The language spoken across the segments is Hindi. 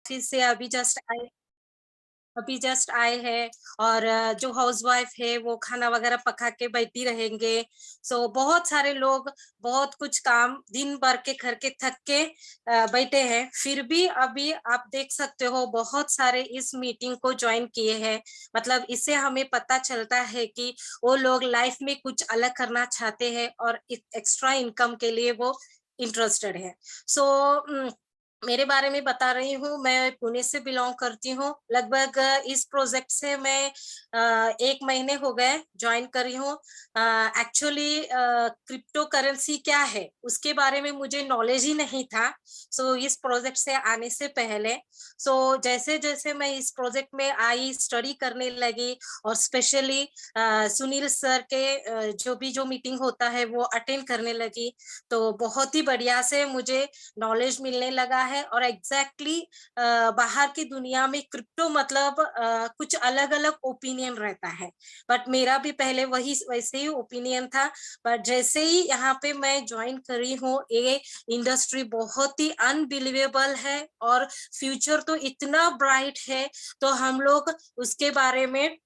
ऑफिस से अभी जस्ट आए हैं और जो हाउसवाइफ है वो खाना वगैरह पका के बैठी रहेंगे। सो बहुत सारे लोग बहुत कुछ काम दिन भर के करके थक के बैठे हैं, फिर भी अभी आप देख सकते हो बहुत सारे इस मीटिंग को ज्वाइन किए हैं। मतलब इससे हमें पता चलता है कि वो लोग लाइफ में कुछ अलग करना चाहते हैं और एक्स्ट्रा इनकम के लिए वो इंटरेस्टेड है। सो मेरे बारे में बता रही हूँ, मैं पुणे से बिलोंग करती हूँ। लगभग इस प्रोजेक्ट से मैं 1 महीने हो गए जॉइन करी हूँ। एक्चुअली क्रिप्टो करेंसी क्या है, उसके बारे में मुझे नॉलेज ही नहीं था। सो इस प्रोजेक्ट से आने से पहले जैसे-जैसे मैं इस प्रोजेक्ट में आई, स्टडी करने लगी और स्पेशली सुनील सर के जो मीटिंग होता है वो अटेंड करने लगी, तो बहुत ही बढ़िया से मुझे नॉलेज मिलने लगा है और एग्जैक्टली बाहर की दुनिया में क्रिप्टो मतलब कुछ अलग-अलग ओपिनियन रहता है। बट मेरा भी पहले वही वैसे ही ओपिनियन था। बट जैसे ही यहाँ पे मैं ज्वाइन करी हूँ, ये इंडस्ट्री बहुत ही अनबिलीवेबल है और फ्यूचर तो इतना ब्राइट है, तो हम लोग उसके बारे में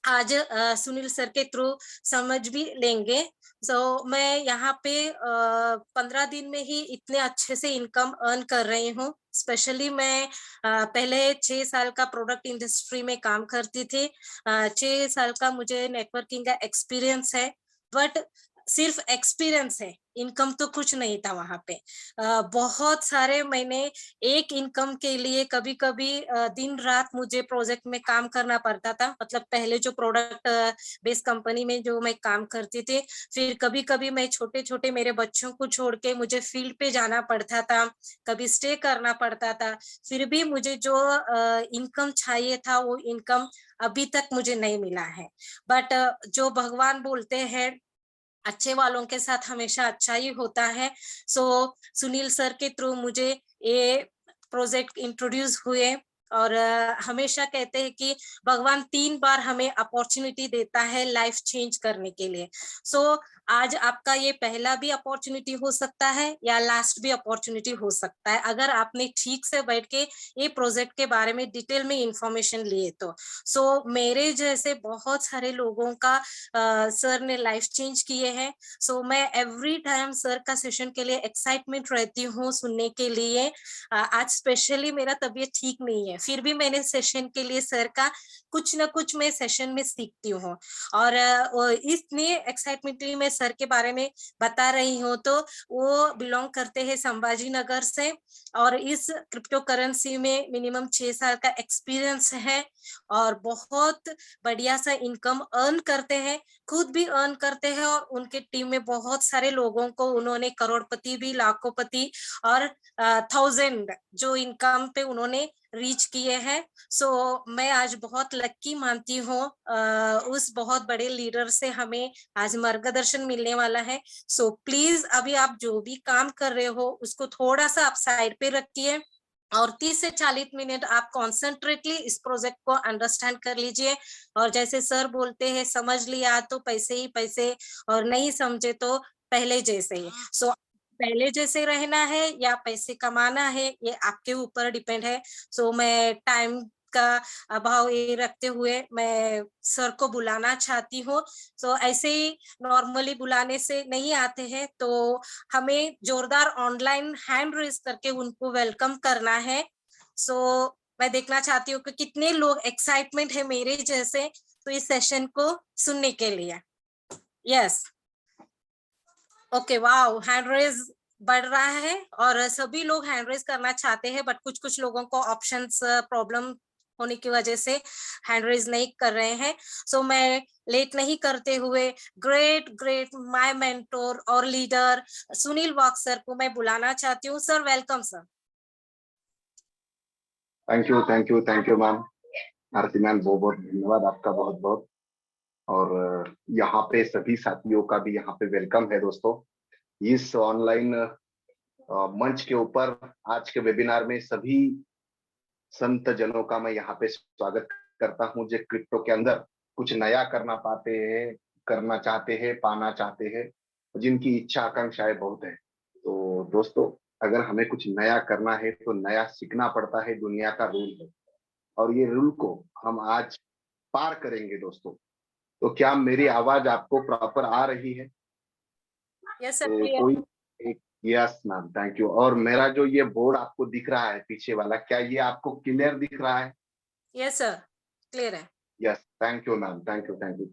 आज सुनील सर के थ्रू समझ भी लेंगे। मैं यहाँ पे 15 दिन में ही इतने अच्छे से इनकम अर्न कर रही हूँ। स्पेशली मैं पहले 6 साल का प्रोडक्ट इंडस्ट्री में काम करती थी। 6 साल का मुझे नेटवर्किंग का एक्सपीरियंस है, बट सिर्फ एक्सपीरियंस है, इनकम तो कुछ नहीं था वहाँ पे। बहुत सारे मैंने एक इनकम के लिए कभी-कभी दिन-रात मुझे प्रोजेक्ट में काम करना पड़ता था। मतलब पहले जो प्रोडक्ट बेस्ड कंपनी में जो मैं काम करती थी, फिर कभी-कभी मैं छोटे-छोटे मेरे बच्चों को छोड़ के मुझे फील्ड पे जाना पड़ता था, कभी स्टे करना पड़ता था। फिर भी मुझे जो इनकम चाहिए था, वो इनकम अभी तक मुझे नहीं मिला है। बट जो भगवान बोलते हैं अच्छे वालों के साथ हमेशा अच्छा ही होता है। सो सुनील सर के थ्रू मुझे ये प्रोजेक्ट इंट्रोड्यूस हुए और हमेशा कहते हैं कि भगवान 3 बार हमें अपॉर्चुनिटी देता है लाइफ चेंज करने के लिए। सो आज आपका ये पहला भी अपॉर्चुनिटी हो सकता है या लास्ट भी अपॉर्चुनिटी हो सकता है, अगर आपने ठीक से बैठ के ये प्रोजेक्ट के बारे में डिटेल में इंफॉर्मेशन लिए तो। मेरे जैसे बहुत सारे लोगों का सर ने लाइफ चेंज किए हैं। मैं एवरी टाइम सर का सेशन के लिए एक्साइटमेंट रहती हूँ सुनने के लिए। आज स्पेशली मेरा तबीयत ठीक नहीं है, फिर भी मैंने सेशन के लिए सर का कुछ ना कुछ मैं सेशन में सीखती हूँ और इतनी एक्साइटमेंटली मैं सर के बारे में बता रही हूँ, तो वो बिलोंग करते हैं संभाजी नगर से और इस क्रिप्टो करेंसी में मिनिमम 6 साल का एक्सपीरियंस है और बहुत बढ़िया सा इनकम अर्न करते हैं, खुद भी अर्न करते हैं और उनके टीम में बहुत सारे लोगों को उन्होंने करोड़पति भी, लाखोंपति और 1000 जो इनकम पे उन्होंने रीच किए हैं। मैं आज बहुत लकी मानती हूँ उस बहुत बड़े लीडर से हमें आज मार्गदर्शन मिलने वाला है। प्लीज अभी आप जो भी काम कर रहे हो उसको थोड़ा सा आप साइड पे रखिए और 30 से 40 मिनट आप कॉन्सेंट्रेटली इस प्रोजेक्ट को अंडरस्टैंड कर लीजिए और जैसे सर बोलते हैं समझ लिया तो पैसे ही पैसे और नहीं समझे तो पहले जैसे ही। पहले जैसे रहना है या पैसे कमाना है, ये आपके ऊपर डिपेंड है। मैं टाइम का अभाव ये रखते हुए मैं सर को बुलाना चाहती हूँ। ऐसे ही नॉर्मली बुलाने से नहीं आते हैं, तो हमें जोरदार ऑनलाइन हैंड रेज़ करके उनको वेलकम करना है। मैं देखना चाहती हूँ कि कितने लोग एक्साइटमेंट है मेरे जैसे तो इस सेशन को सुनने के लिए। Yes, okay, wow! Hand raise बढ़ रहा है और सभी लोग हैंड रेज़ करना चाहते हैं, बट कुछ-कुछ लोगों को ऑप्शंस प्रॉब्लम होने की वजह से हैंड रेज़ नहीं कर रहे हैं। मैं लेट नहीं करते हुए ग्रेट माय मेंटर और लीडर सुनील वाक सर को मैं बुलाना चाहती हूँ। Sir, welcome sir. Thank you ma'am. Aarti ma'am, बहुत बहुत धन्यवाद आपका, बहुत बहुत। और यहाँ पे सभी साथियों का भी यहाँ पे वेलकम है दोस्तों। इस ऑनलाइन मंच के ऊपर आज के वेबिनार में सभी संत जनों का मैं यहाँ पे स्वागत करता हूँ, जो क्रिप्टो के अंदर कुछ नया करना चाहते हैं, पाना चाहते हैं, जिनकी इच्छा आकांक्षाएं बहुत है। तो दोस्तों, अगर हमें कुछ नया करना है तो नया सीखना पड़ता है, दुनिया का रूल है। और ये रूल को हम आज पार करेंगे दोस्तों। तो क्या मेरी आवाज आपको प्रॉपर आ रही है? यस सर, तो क्लियर। कोई एक, यस मैम, थैंक यू। और मेरा जो ये बोर्ड आपको दिख रहा है पीछे वाला, क्या ये आपको क्लियर दिख रहा है? यस सर, क्लियर है। Yes, thank you ma'am, thank you, thank you.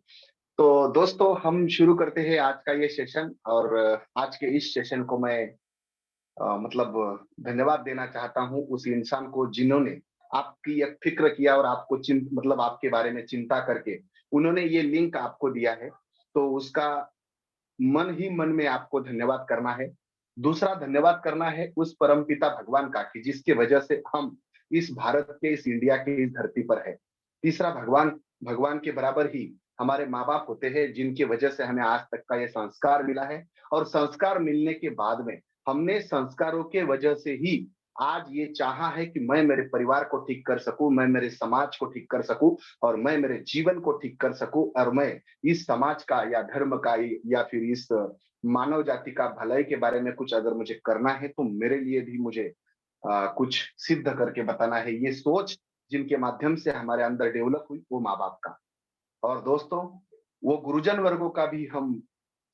तो दोस्तों हम शुरू करते हैं आज का ये सेशन। और आज के इस सेशन को मैं मतलब धन्यवाद देना चाहता हूँ उस इंसान को जिन्होंने आपकी एक फिक्र किया और आपको मतलब आपके बारे में चिंता करके उन्होंने ये लिंक आपको दिया है। तो उसका मन ही मन में आपको धन्यवाद करना है। दूसरा धन्यवाद करना है उस परमपिता भगवान का कि जिसकी वजह से हम इस भारत के, इस इंडिया की इस धरती पर है। तीसरा भगवान, भगवान के बराबर ही हमारे माँ बाप होते हैं जिनकी वजह से हमें आज तक का ये संस्कार मिला है। और संस्कार मिलने के बाद में हमने संस्कारों के वजह से ही आज ये चाहा है कि मैं मेरे परिवार को ठीक कर सकूं, मैं मेरे समाज को ठीक कर सकूं और मैं मेरे जीवन को ठीक कर सकूं। और मैं इस समाज का या धर्म का या फिर इस मानव जाति का भलाई के बारे में कुछ अगर मुझे करना है तो मेरे लिए भी मुझे कुछ सिद्ध करके बताना है। ये सोच जिनके माध्यम से हमारे अंदर डेवलप हुई वो माँ बाप का। और दोस्तों वो गुरुजन वर्गों का भी हम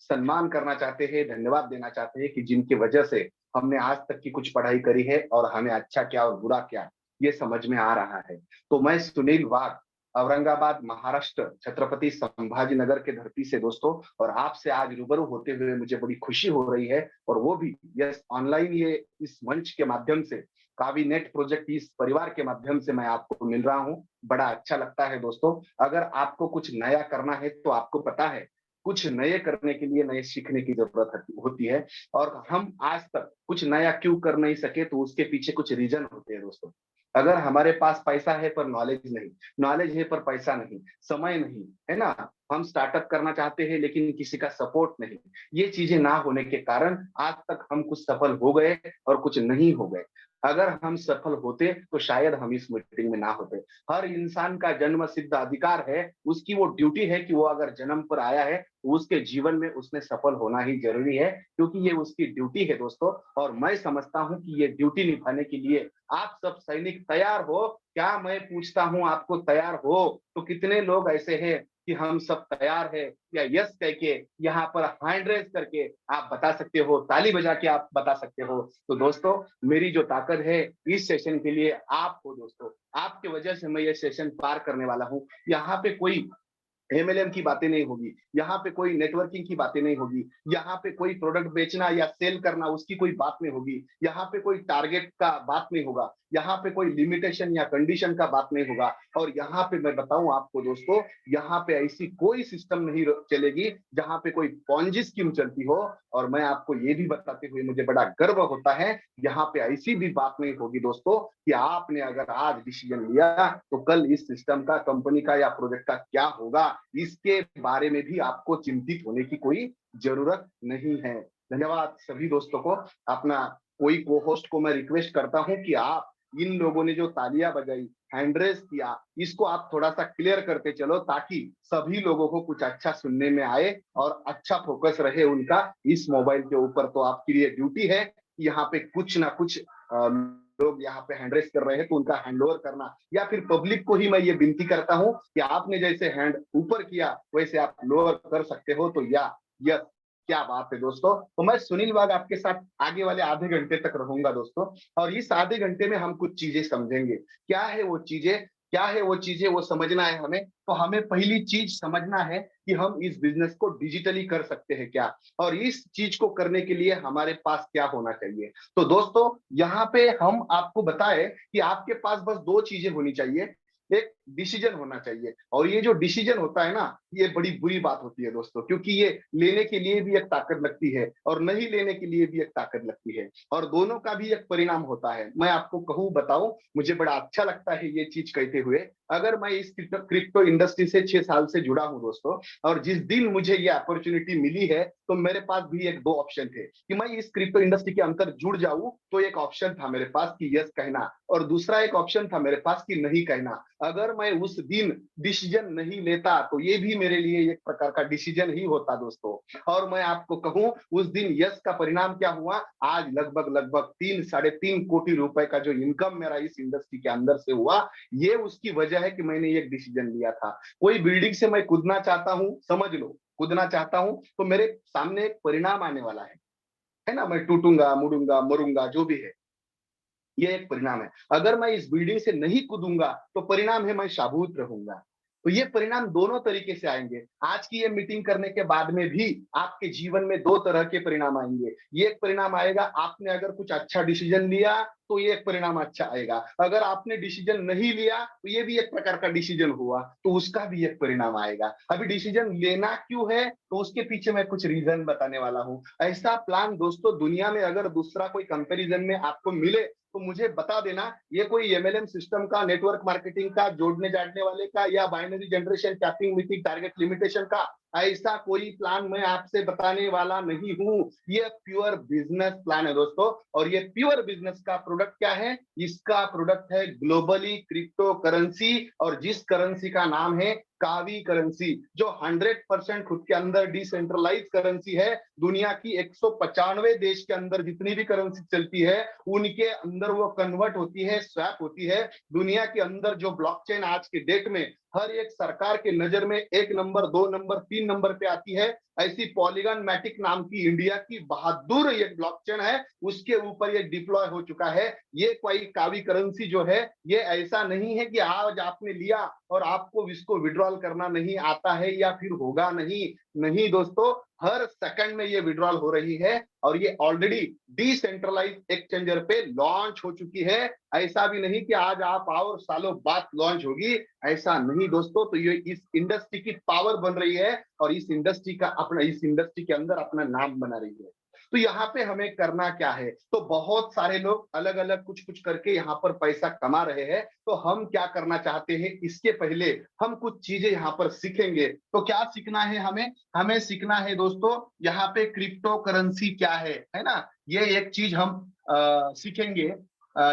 सम्मान करना चाहते हैं, धन्यवाद देना चाहते हैं कि जिनकी वजह से हमने आज तक की कुछ पढ़ाई करी है और हमें अच्छा क्या और बुरा क्या ये समझ में आ रहा है। तो मैं सुनील वाघ, औरंगाबाद, महाराष्ट्र, छत्रपति संभाजी नगर के धरती से दोस्तों, और आपसे आज रूबरू होते हुए मुझे बड़ी खुशी हो रही है। और वो भी यस ऑनलाइन, ये इस मंच के माध्यम से, कावी नेट प्रोजेक्ट इस परिवार के माध्यम से मैं आपको मिल रहा हूँ। बड़ा अच्छा लगता है दोस्तों। अगर आपको कुछ नया करना है तो आपको पता है कुछ नए करने के लिए नए सीखने की जरूरत होती है। और हम आज तक कुछ नया क्यों कर नहीं सके तो उसके पीछे कुछ रीजन होते हैं दोस्तों। अगर हमारे पास पैसा है पर नॉलेज नहीं, नॉलेज है पर पैसा नहीं, समय नहीं, है ना, हम स्टार्टअप करना चाहते हैं लेकिन किसी का सपोर्ट नहीं, ये चीजें ना होने के कारण आज तक हम कुछ सफल हो गए और कुछ नहीं हो गए। अगर हम सफल होते तो शायद हम इस मीटिंग में ना होते। हर इंसान का जन्म सिद्ध अधिकार है, उसकी वो ड्यूटी है कि वो अगर जन्म पर आया है तो उसके जीवन में उसने सफल होना ही जरूरी है, क्योंकि ये उसकी ड्यूटी है दोस्तों। और मैं समझता हूं कि ये ड्यूटी निभाने के लिए आप सब सैनिक तैयार हो क्या? मैं पूछता हूं आपको, तैयार हो? तो कितने लोग ऐसे हैं कि हम सब तैयार है, या यस कह के यहाँ पर हैंड रेज करके आप बता सकते हो, ताली बजा के आप बता सकते हो। तो दोस्तों मेरी जो ताकत है इस सेशन के लिए आप हो दोस्तों, आपके वजह से मैं ये सेशन पार करने वाला हूँ। यहाँ पे कोई एमएलएम की बातें नहीं होगी, यहाँ पे कोई नेटवर्किंग की बातें नहीं होगी, यहाँ पे कोई प्रोडक्ट बेचना या सेल करना उसकी कोई बात नहीं होगी, यहाँ पे कोई टारगेट का बात नहीं होगा, यहाँ पे कोई लिमिटेशन या कंडीशन का बात नहीं होगा। और यहाँ पे मैं बताऊं आपको दोस्तों, यहाँ पे ऐसी कोई सिस्टम नहीं चलेगी जहाँ पे कोई पॉन्जी स्कीम चलती हो। और मैं आपको ये भी बताते हुए मुझे बड़ा गर्व होता है, यहाँ पे ऐसी भी बात नहीं होगी दोस्तों कि आपने अगर आज डिसीजन लिया तो कल इस सिस्टम का, कंपनी का या प्रोजेक्ट का क्या होगा, इसके बारे में भी आपको चिंतित होने की कोई जरूरत नहीं है। धन्यवाद सभी दोस्तों को। अपना कोई को होस्ट को मैं रिक्वेस्ट करता हूं कि आप इन लोगों ने जो तालियां बजाई, हैंडरेस किया, इसको आप थोड़ा सा क्लियर करते चलो ताकि सभी लोगों को कुछ अच्छा सुनने में आए और अच्छा फोकस रहे उनका इस मोबाइल के ऊपर। तो आपकी लिए ड्यूटी है यहाँ पे कुछ ना कुछ लोग यहाँ पे हैंड रेस कर रहे हैं तो उनका हैंड ओवर करना, या फिर पब्लिक को ही मैं ये विनती करता हूँ कि आपने जैसे हैंड ऊपर किया वैसे आप लोअर कर सकते हो। तो या यस, क्या बात है दोस्तों। तो मैं सुनील वाघ आपके साथ आगे वाले आधे घंटे तक रहूंगा दोस्तों, और इस आधे घंटे में हम कुछ चीजें समझेंगे। क्या है वो चीजें, क्या है वो चीजें, वो समझना है हमें। तो हमें पहली चीज समझना है कि हम इस बिजनेस को डिजिटली कर सकते हैं क्या, और इस चीज को करने के लिए हमारे पास क्या होना चाहिए। तो दोस्तों यहाँ पे हम आपको बताएं कि आपके पास बस दो चीजें होनी चाहिए। एक डिसीजन होना चाहिए, और ये जो डिसीजन होता है ना, ये बड़ी बुरी बात होती है दोस्तों, क्योंकि ये लेने के लिए भी एक ताकत लगती है और नहीं लेने के लिए भी एक ताकत लगती है, और दोनों का भी एक परिणाम होता है। मैं आपको कहूँ, बताऊं, मुझे बड़ा अच्छा लगता है ये चीज कहते हुए। अगर मैं इस क्रिप्टो इंडस्ट्री से 6 साल से जुड़ा हूं दोस्तों, और जिस दिन मुझे ये अपॉर्चुनिटी मिली है तो मेरे पास भी एक दो ऑप्शन थे कि मैं इस क्रिप्टो इंडस्ट्री के अंदर जुड़ जाऊं। तो एक ऑप्शन था मेरे पास कि यस कहना, और दूसरा एक ऑप्शन था मेरे पास कि नहीं कहना। अगर मैं उस दिन डिसीजन नहीं लेता तो ये भी मेरे लिए एक प्रकार का डिसीजन ही होता दोस्तों। और मैं आपको कहूं उस दिन यश का परिणाम क्या हुआ, आज लगभग लगभग 3 साढ़े 3 कोटि रुपए का जो इनकम मेरा इस इंडस्ट्री के अंदर से हुआ, ये उसकी वजह है कि मैंने एक डिसीजन लिया था। कोई बिल्डिंग से मैं कूदना चाहता हूं, समझ लो कूदना चाहता हूं, तो मेरे सामने एक परिणाम आने वाला है ना, मैं टूटूंगा, मुड़ूंगा, मरूंगा, जो भी है, ये एक परिणाम है। अगर मैं इस बिल्डिंग से नहीं कूदूंगा तो परिणाम है मैं शाबूत रहूंगा। तो ये परिणाम दोनों तरीके से आएंगे। आज की ये मीटिंग करने के बाद में भी आपके जीवन में 2 तरह के परिणाम आएंगे। ये एक परिणाम आएगा, आपने अगर कुछ अच्छा डिसीजन लिया तो ये एक परिणाम अच्छा आएगा। अगर आपने डिसीजन नहीं लिया तो ये भी एक प्रकार का डिसीजन हुआ, तो उसका भी एक परिणाम आएगा। अभी डिसीजन लेना क्यों है तो उसके पीछे मैं कुछ रीजन बताने वाला हूं। ऐसा प्लान दोस्तों दुनिया में अगर दूसरा कोई कंपैरिजन में आपको मिले तो मुझे बता देना। ये कोई एमएलएम सिस्टम का, नेटवर्क मार्केटिंग का, जोड़ने जाड़ने वाले का, या binary generation, tapping, meeting, target limitation का, ऐसा कोई प्लान मैं आपसे बताने वाला नहीं हूं। ये प्योर बिजनेस प्लान है दोस्तों। और ये प्योर बिजनेस का प्रोडक्ट क्या है, इसका प्रोडक्ट है ग्लोबली क्रिप्टो करेंसी, और जिस करेंसी का नाम है कावी करेंसी, जो 100% खुद के अंदर डिसेंट्रलाइज करेंसी है। दुनिया की 195 देश के अंदर जितनी भी करेंसी चलती है उनके अंदर वो कन्वर्ट होती है, स्वैप होती है। दुनिया के अंदर जो ब्लॉकचेन आज के डेट में हर एक सरकार के नजर में 1 नंबर, 2 नंबर, 3 नंबर पे आती है, ऐसी पॉलीगन मैटिक नाम की इंडिया की बहादुर एक ब्लॉकचेन है, उसके ऊपर ये डिप्लॉय हो चुका है। ये कोई कावी करेंसी जो है, ये ऐसा नहीं है कि आज आपने लिया और आपको इसको विड्रॉल करना नहीं आता है या फिर होगा नहीं। नहीं दोस्तों, हर सेकंड में ये विड्रॉल हो रही है, और ये ऑलरेडी डिसेंट्रलाइज एक्सचेंजर पे लॉन्च हो चुकी है। ऐसा भी नहीं कि आज आप आओ और सालों बाद लॉन्च होगी, ऐसा नहीं दोस्तों। तो ये इस इंडस्ट्री की पावर बन रही है, और इस इंडस्ट्री का अपना, इस इंडस्ट्री के अंदर अपना नाम बना रही है। तो यहाँ पे हमें करना क्या है, तो बहुत सारे लोग अलग अलग कुछ कुछ करके यहाँ पर पैसा कमा रहे हैं। तो हम क्या करना चाहते हैं, इसके पहले हम कुछ चीजें यहाँ पर सीखेंगे। तो क्या सीखना है हमें, हमें सीखना है दोस्तों यहाँ पे क्रिप्टो करेंसी क्या है ना, ये एक चीज हम सीखेंगे।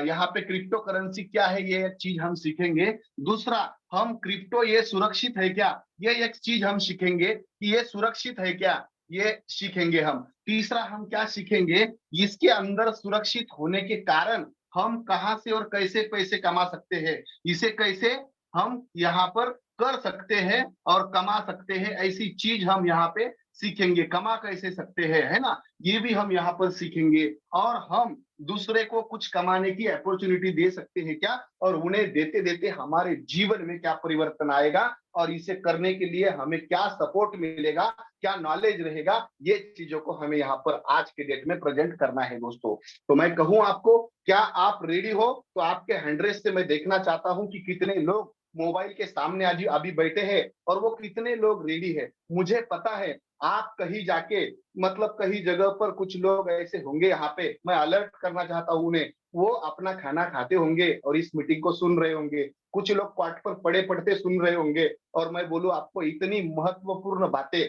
यहाँ पे क्रिप्टो करेंसी क्या है, ये एक चीज हम सीखेंगे। दूसरा, हम क्रिप्टो ये सुरक्षित है क्या, ये एक चीज हम सीखेंगे कि ये सुरक्षित है क्या, ये सीखेंगे हम। तीसरा, हम क्या सीखेंगे, इसके अंदर सुरक्षित होने के कारण हम कहां से और कैसे पैसे कमा सकते हैं, इसे कैसे हम यहाँ पर कर सकते हैं और कमा सकते हैं, ऐसी चीज हम यहाँ पे सीखेंगे। कमा कैसे सकते हैं, है ना, ये भी हम यहाँ पर सीखेंगे। और हम दूसरे को कुछ कमाने की अपॉर्चुनिटी दे सकते हैं क्या, और उन्हें देते देते हमारे जीवन में क्या परिवर्तन आएगा, और इसे करने के लिए हमें क्या सपोर्ट मिलेगा, क्या नॉलेज रहेगा, ये चीजों को हमें यहाँ पर आज के डेट में प्रेजेंट करना है दोस्तों। तो मैं कहूं आपको, क्या आप रेडी हो, तो आपके हैंड्रेस से मैं देखना चाहता हूं कि कितने लोग मोबाइल के सामने आज अभी बैठे हैं, और वो कितने लोग रेडी है। मुझे पता है आप कहीं जाके, मतलब कहीं जगह पर कुछ लोग ऐसे होंगे, यहाँ पे मैं अलर्ट करना चाहता हूँ उन्हें, वो अपना खाना खाते होंगे और इस मीटिंग को सुन रहे होंगे। कुछ लोग क्वाट पर पड़े पड़ते सुन रहे होंगे, और मैं बोलूं आपको इतनी महत्वपूर्ण बातें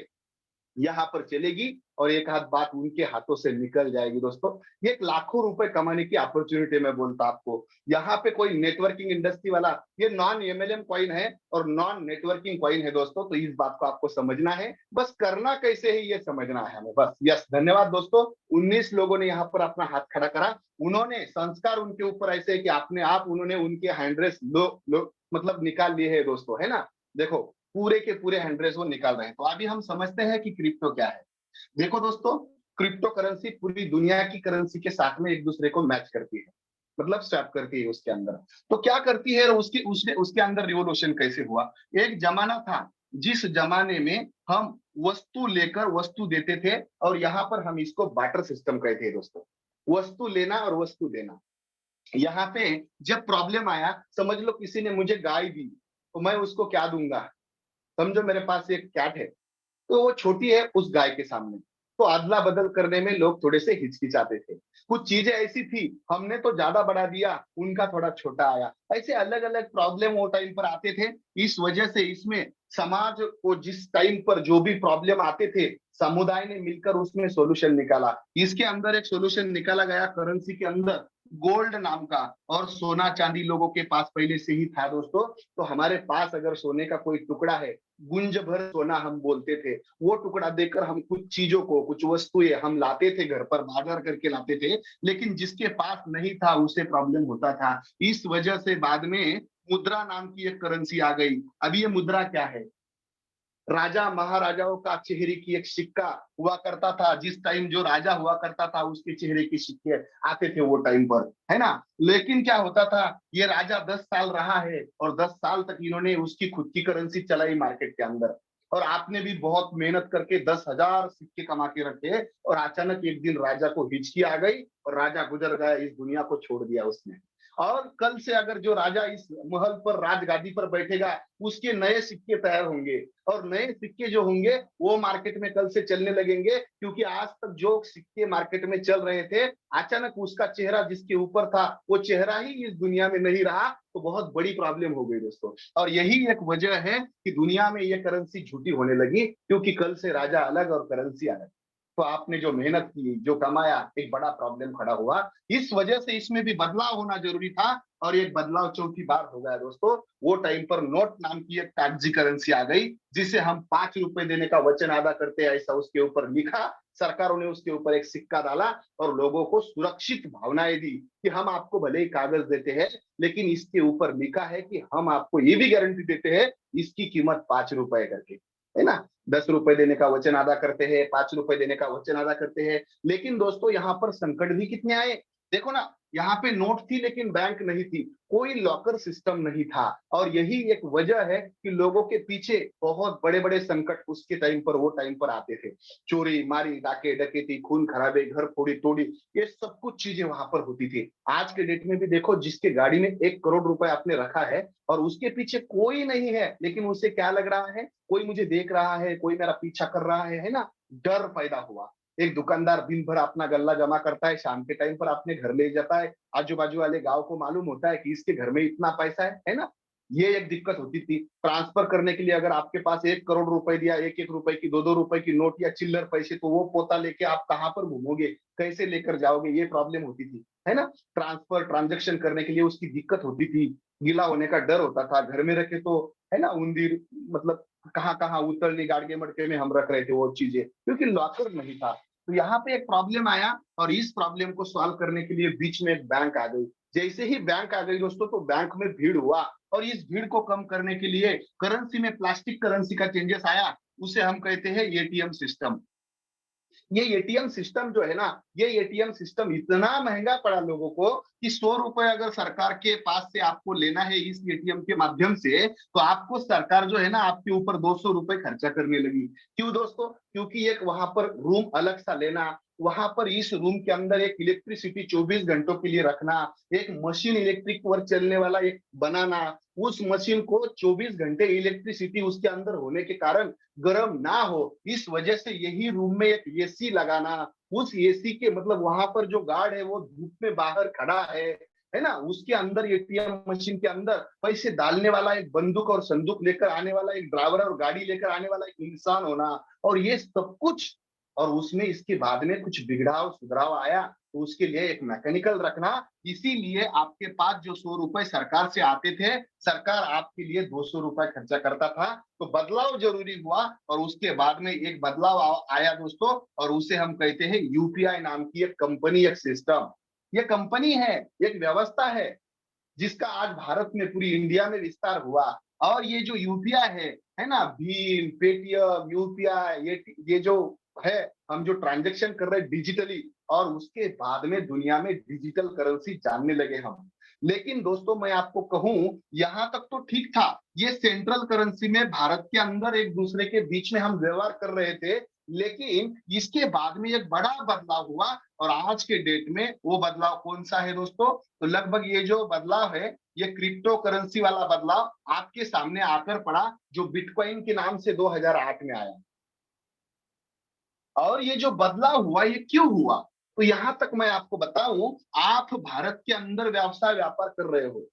यहाँ पर चलेगी, और एक हाथ बात उनके हाथों से निकल जाएगी दोस्तों। ये एक लाखों रुपए कमाने की अपॉर्चुनिटी मैं बोलता आपको। यहाँ पे कोई नेटवर्किंग इंडस्ट्री वाला, ये नॉन एमएलएम कॉइन है और नॉन नेटवर्किंग कॉइन है दोस्तों। तो इस बात को आपको समझना है, बस करना कैसे है ये समझना है हमें बस। यस, धन्यवाद दोस्तों। 19 लोगों ने यहाँ पर अपना हाथ खड़ा करा। उन्होंने संस्कार उनके ऊपर ऐसे है कि आपने आप उन्होंने उनके हैंड्रेस लो मतलब निकाल लिए है दोस्तों, है ना। देखो, पूरे के पूरे हैंड्रेस वो निकाल रहे हैं। तो अभी हम समझते हैं कि क्रिप्टो क्या है। देखो दोस्तों, क्रिप्टो करेंसी पूरी दुनिया की करेंसी के साथ में एक दूसरे को मैच करती है, मतलब स्वैप करती है उसके अंदर। तो क्या करती है, उसकी उसने उसके अंदर रिवोल्यूशन कैसे हुआ। एक जमाना था जिस जमाने में हम वस्तु लेकर वस्तु देते थे, और यहाँ पर हम इसको बार्टर सिस्टम कहते हैं दोस्तों, वस्तु लेना और वस्तु देना। यहाँ पे जब प्रॉब्लम आया, समझ लो किसी ने मुझे गाय दी, तो मैं उसको क्या दूंगा, समझो मेरे पास एक कैट है, तो वो छोटी है उस गाय के सामने, तो अदला बदल करने में लोग थोड़े से हिचकिचाते थे। कुछ चीजें ऐसी थी, हमने तो ज्यादा बढ़ा दिया, उनका थोड़ा छोटा आया, ऐसे अलग अलग प्रॉब्लम वो टाइम पर आते थे। इस वजह से इसमें समाज को जिस टाइम पर जो भी प्रॉब्लम आते थे, समुदाय ने मिलकर उसमें सॉल्यूशन निकाला। इसके अंदर एक सॉल्यूशन निकाला गया करेंसी के अंदर, गोल्ड नाम का, और सोना चांदी लोगों के पास पहले से ही था दोस्तों। तो हमारे पास अगर सोने का कोई टुकड़ा है, गुंज भर सोना हम बोलते थे, वो टुकड़ा देकर हम कुछ चीजों को, कुछ वस्तुएं हम लाते थे घर पर, बाजार करके लाते थे। लेकिन जिसके पास नहीं था उसे प्रॉब्लम होता था। इस वजह से बाद में मुद्रा नाम की एक करेंसी आ गई। अब ये मुद्रा क्या है? राजा महाराजाओं का चेहरे की एक सिक्का हुआ करता था। जिस टाइम जो राजा हुआ करता था उसके चेहरे के सिक्के आते थे वो टाइम पर, है ना। लेकिन क्या होता था, ये राजा 10 साल रहा है और 10 साल तक इन्होंने उसकी खुद की करेंसी चलाई मार्केट के अंदर। और आपने भी बहुत मेहनत करके 10,000 सिक्के कमा के रखे, और अचानक एक दिन राजा को हिचकी आ गई और राजा गुजर गया, इस दुनिया को छोड़ दिया उसने। और कल से अगर जो राजा इस महल पर, राजगादी पर बैठेगा, उसके नए सिक्के तैयार होंगे, और नए सिक्के जो होंगे वो मार्केट में कल से चलने लगेंगे। क्योंकि आज तक जो सिक्के मार्केट में चल रहे थे, अचानक उसका चेहरा जिसके ऊपर था वो चेहरा ही इस दुनिया में नहीं रहा, तो बहुत बड़ी प्रॉब्लम हो गई दोस्तों। और यही एक वजह है कि दुनिया में ये करेंसी झूठी होने लगी, क्योंकि कल से राजा अलग और करेंसी अलग। तो आपने जो मेहनत की, जो कमाया, एक बड़ा प्रॉब्लम खड़ा हुआ। इस वजह से इसमें भी बदलाव होना जरूरी था। और एक बदलाव चौथी बार हो गया दोस्तों। वो टाइम पर नोट नाम की एक कागजी करेंसी आ गई, जिसे हम 5 रुपए देने का वचन अदा करते हैं, ऐसा उसके ऊपर लिखा। सरकारों ने उसके ऊपर एक सिक्का डाला और लोगों को सुरक्षित भावनाएं दी कि हम आपको भले ही कागज देते हैं, लेकिन इसके ऊपर लिखा है कि हम आपको ये भी गारंटी देते हैं, इसकी कीमत 5 रुपए करके, है ना। 10 रुपए देने का वचन अदा करते हैं, 5 रुपए देने का वचन अदा करते हैं। लेकिन दोस्तों यहाँ पर संकट भी कितने आए, देखो ना। यहाँ पे नोट थी लेकिन बैंक नहीं थी, कोई लॉकर सिस्टम नहीं था। और यही एक वजह है कि लोगों के पीछे बहुत बड़े बड़े संकट उसके टाइम पर, वो टाइम पर आते थे। चोरी मारी, डाके डकैती, खून खराबे, घर फोड़ी तोड़ी, ये सब कुछ चीजें वहां पर होती थी। आज के डेट में भी देखो, जिसके गाड़ी में 1 करोड़ रुपए आपने रखा है और उसके पीछे कोई नहीं है, लेकिन उसे क्या लग रहा है, कोई मुझे देख रहा है, कोई मेरा पीछा कर रहा है ना। डर पैदा हुआ। एक दुकानदार दिन भर अपना गल्ला जमा करता है, शाम के टाइम पर अपने घर ले जाता है। आजू बाजू वाले गांव को मालूम होता है कि इसके घर में इतना पैसा है ना। ये एक दिक्कत होती थी। ट्रांसफर करने के लिए अगर आपके पास 1 करोड़ रुपए दिया, 1-1 रुपए की, 2-2 रुपए की नोट या चिल्लर पैसे, तो वो पोता लेके आप कहाँ पर घूमोगे, कैसे लेकर जाओगे, ये प्रॉब्लम होती थी, है ना। ट्रांसफर ट्रांजेक्शन करने के लिए उसकी दिक्कत होती थी। गीला होने का डर होता था, घर में रखे तो, है ना, उंदीर, मतलब कहाँ कहाँ उतरनी, गाड़गे मटके में हम रख रहे थे वो चीजें, क्योंकि लॉकर नहीं था। तो यहाँ पे एक प्रॉब्लम आया, और इस प्रॉब्लम को सॉल्व करने के लिए बीच में एक बैंक आ गई। जैसे ही बैंक आ गई दोस्तों, तो बैंक में भीड़ हुआ, और इस भीड़ को कम करने के लिए करेंसी में प्लास्टिक करेंसी का चेंजेस आया। उसे हम कहते हैं एटीएम सिस्टम। ये एटीएम सिस्टम जो है ना, ये एटीएम सिस्टम इतना महंगा पड़ा लोगों को कि 100 रुपए अगर सरकार के पास से आपको लेना है इस एटीएम के माध्यम से, तो आपको सरकार जो है ना आपके ऊपर 200 रुपए खर्चा करने लगी। क्यों दोस्तों? क्योंकि एक वहां पर रूम अलग सा लेना, वहां पर इस रूम के अंदर एक इलेक्ट्रिसिटी 24 घंटों के लिए रखना, एक मशीन इलेक्ट्रिक पर चलने वाला एक बनाना, उस मशीन को 24 घंटे इलेक्ट्रिसिटी उसके अंदर होने के कारण गर्म ना हो, इस वजह से यही रूम में एक एसी लगाना। उस एसी के, मतलब वहां पर जो गार्ड है वो धूप में बाहर खड़ा है ना, उसके अंदर एटीएम मशीन के अंदर पैसे डालने वाला एक बंदूक और संदूक लेकर आने वाला एक ड्राइवर और गाड़ी लेकर आने वाला एक इंसान होना, और ये सब कुछ। और उसमें इसके बाद में कुछ बिगड़ाव सुधराव आया, तो उसके लिए एक मैकेनिकल रखना। इसीलिए आपके पास जो 100 रुपए सरकार से आते थे, सरकार आपके लिए 200 रुपए खर्चा करता था। तो बदलाव जरूरी हुआ, और उसके बाद में एक बदलाव आया दोस्तों, और उसे हम कहते हैं यूपीआई नाम की एक कंपनी, एक सिस्टम। ये कंपनी है, एक व्यवस्था है, जिसका आज भारत में, पूरी इंडिया में विस्तार हुआ। और ये जो यूपीआई है ना, भीम, पेटीएम, यूपीआई, ये जो है, हम जो ट्रांजेक्शन कर रहे हैं डिजिटली, और उसके बाद में दुनिया में डिजिटल करेंसी जानने लगे हम। लेकिन दोस्तों मैं आपको कहूं, यहां तक तो ठीक था। ये सेंट्रल करेंसी में भारत के अंदर एक दूसरे के बीच में हम व्यवहार कर रहे थे। लेकिन इसके बाद में एक बड़ा बदलाव हुआ, और आज के डेट में वो बदलाव कौन सा है दोस्तों? तो लगभग ये जो बदलाव है, ये क्रिप्टो करेंसी वाला बदलाव आपके सामने आकर पड़ा, जो बिटकॉइन के नाम से 2008 में आया। और ये जो बदलाव हुआ, ये क्यों हुआ? तो यहां तक मैं आपको बताऊं, आप भारत के अंदर व्यवसाय व्यापार कर रहे हो,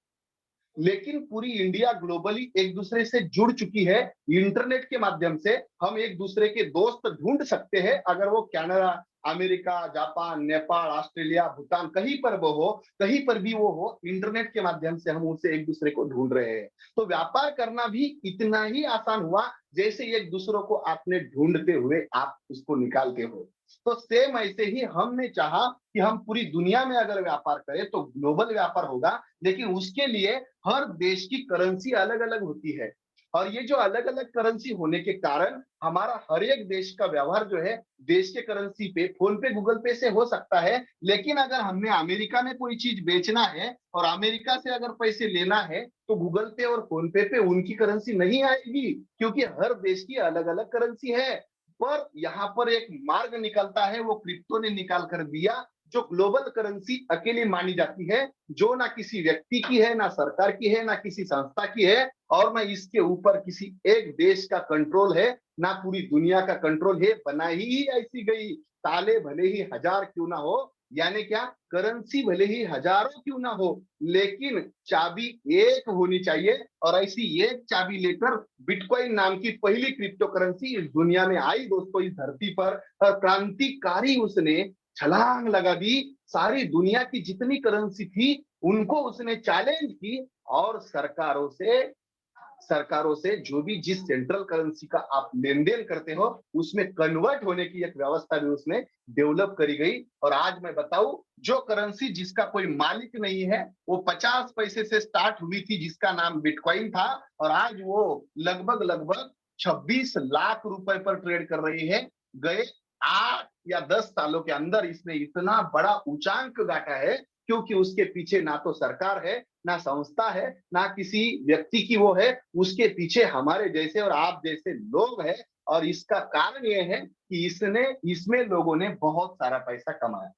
लेकिन पूरी इंडिया ग्लोबली एक दूसरे से जुड़ चुकी है। इंटरनेट के माध्यम से हम एक दूसरे के दोस्त ढूंढ सकते हैं, अगर वो Canada, America, Japan, Nepal, Australia, Bhutan, कहीं पर वो हो, कहीं पर भी वो हो, इंटरनेट के माध्यम से हम उनसे एक दूसरे को ढूंढ रहे हैं। तो व्यापार करना भी इतना ही आसान हुआ जैसे एक दूसरे को आपने ढूंढते हुए आप उसको निकालते हो। तो सेम ऐसे ही हमने चाहा कि हम पूरी दुनिया में अगर व्यापार करें तो ग्लोबल व्यापार होगा, लेकिन उसके लिए हर देश की करेंसी अलग अलग होती है। और ये जो अलग अलग करेंसी होने के कारण हमारा हर एक देश का व्यवहार जो है देश के करेंसी पे, फोन पे, गूगल पे से हो सकता है। लेकिन अगर हमने अमेरिका में कोई चीज बेचना है और अमेरिका से अगर पैसे लेना है तो गूगल पे और फोन पे उनकी करेंसी नहीं आएगी, क्योंकि हर देश की अलग अलग करेंसी है। पर यहाँ पर एक मार्ग निकलता है, वो क्रिप्टो ने निकाल कर दिया, जो ग्लोबल करेंसी अकेली मानी जाती है, जो ना किसी व्यक्ति की है, ना सरकार की है, ना किसी संस्था की है, और ना इसके ऊपर किसी एक देश का कंट्रोल है, ना पूरी दुनिया का कंट्रोल है। बनाई ही ऐसी गई, ताले भले ही हजार क्यों ना हो, यानी क्या, करेंसी भले ही हजारों क्यों ना हो, लेकिन चाबी एक होनी चाहिए। और ऐसी एक चाबी लेकर बिटकॉइन नाम की पहली क्रिप्टो करेंसी इस दुनिया में आई दोस्तों, इस धरती पर, और क्रांतिकारी उसने छलांग लगा दी। सारी दुनिया की जितनी करेंसी थी उनको उसने चैलेंज की, और सरकारों से जो भी जिस सेंट्रल करेंसी का आप लेन देन करते हो उसमें कन्वर्ट होने की एक व्यवस्था भी उसमें डेवलप करी गई। और आज मैं बताऊं, जो करेंसी जिसका कोई मालिक नहीं है, वो 50 पैसे से स्टार्ट हुई थी, जिसका नाम बिटकॉइन था, और आज वो लगभग लगभग 26 लाख रुपए पर ट्रेड कर रही है। गए 8 या 10 सालों के अंदर इसने इतना बड़ा उच्चांक गाटा है, क्योंकि उसके पीछे ना तो सरकार है, ना संस्था है, ना किसी व्यक्ति की वो है, उसके पीछे हमारे जैसे और आप जैसे लोग हैं। और इसका कारण ये है कि इसमें लोगों ने बहुत सारा पैसा कमाया।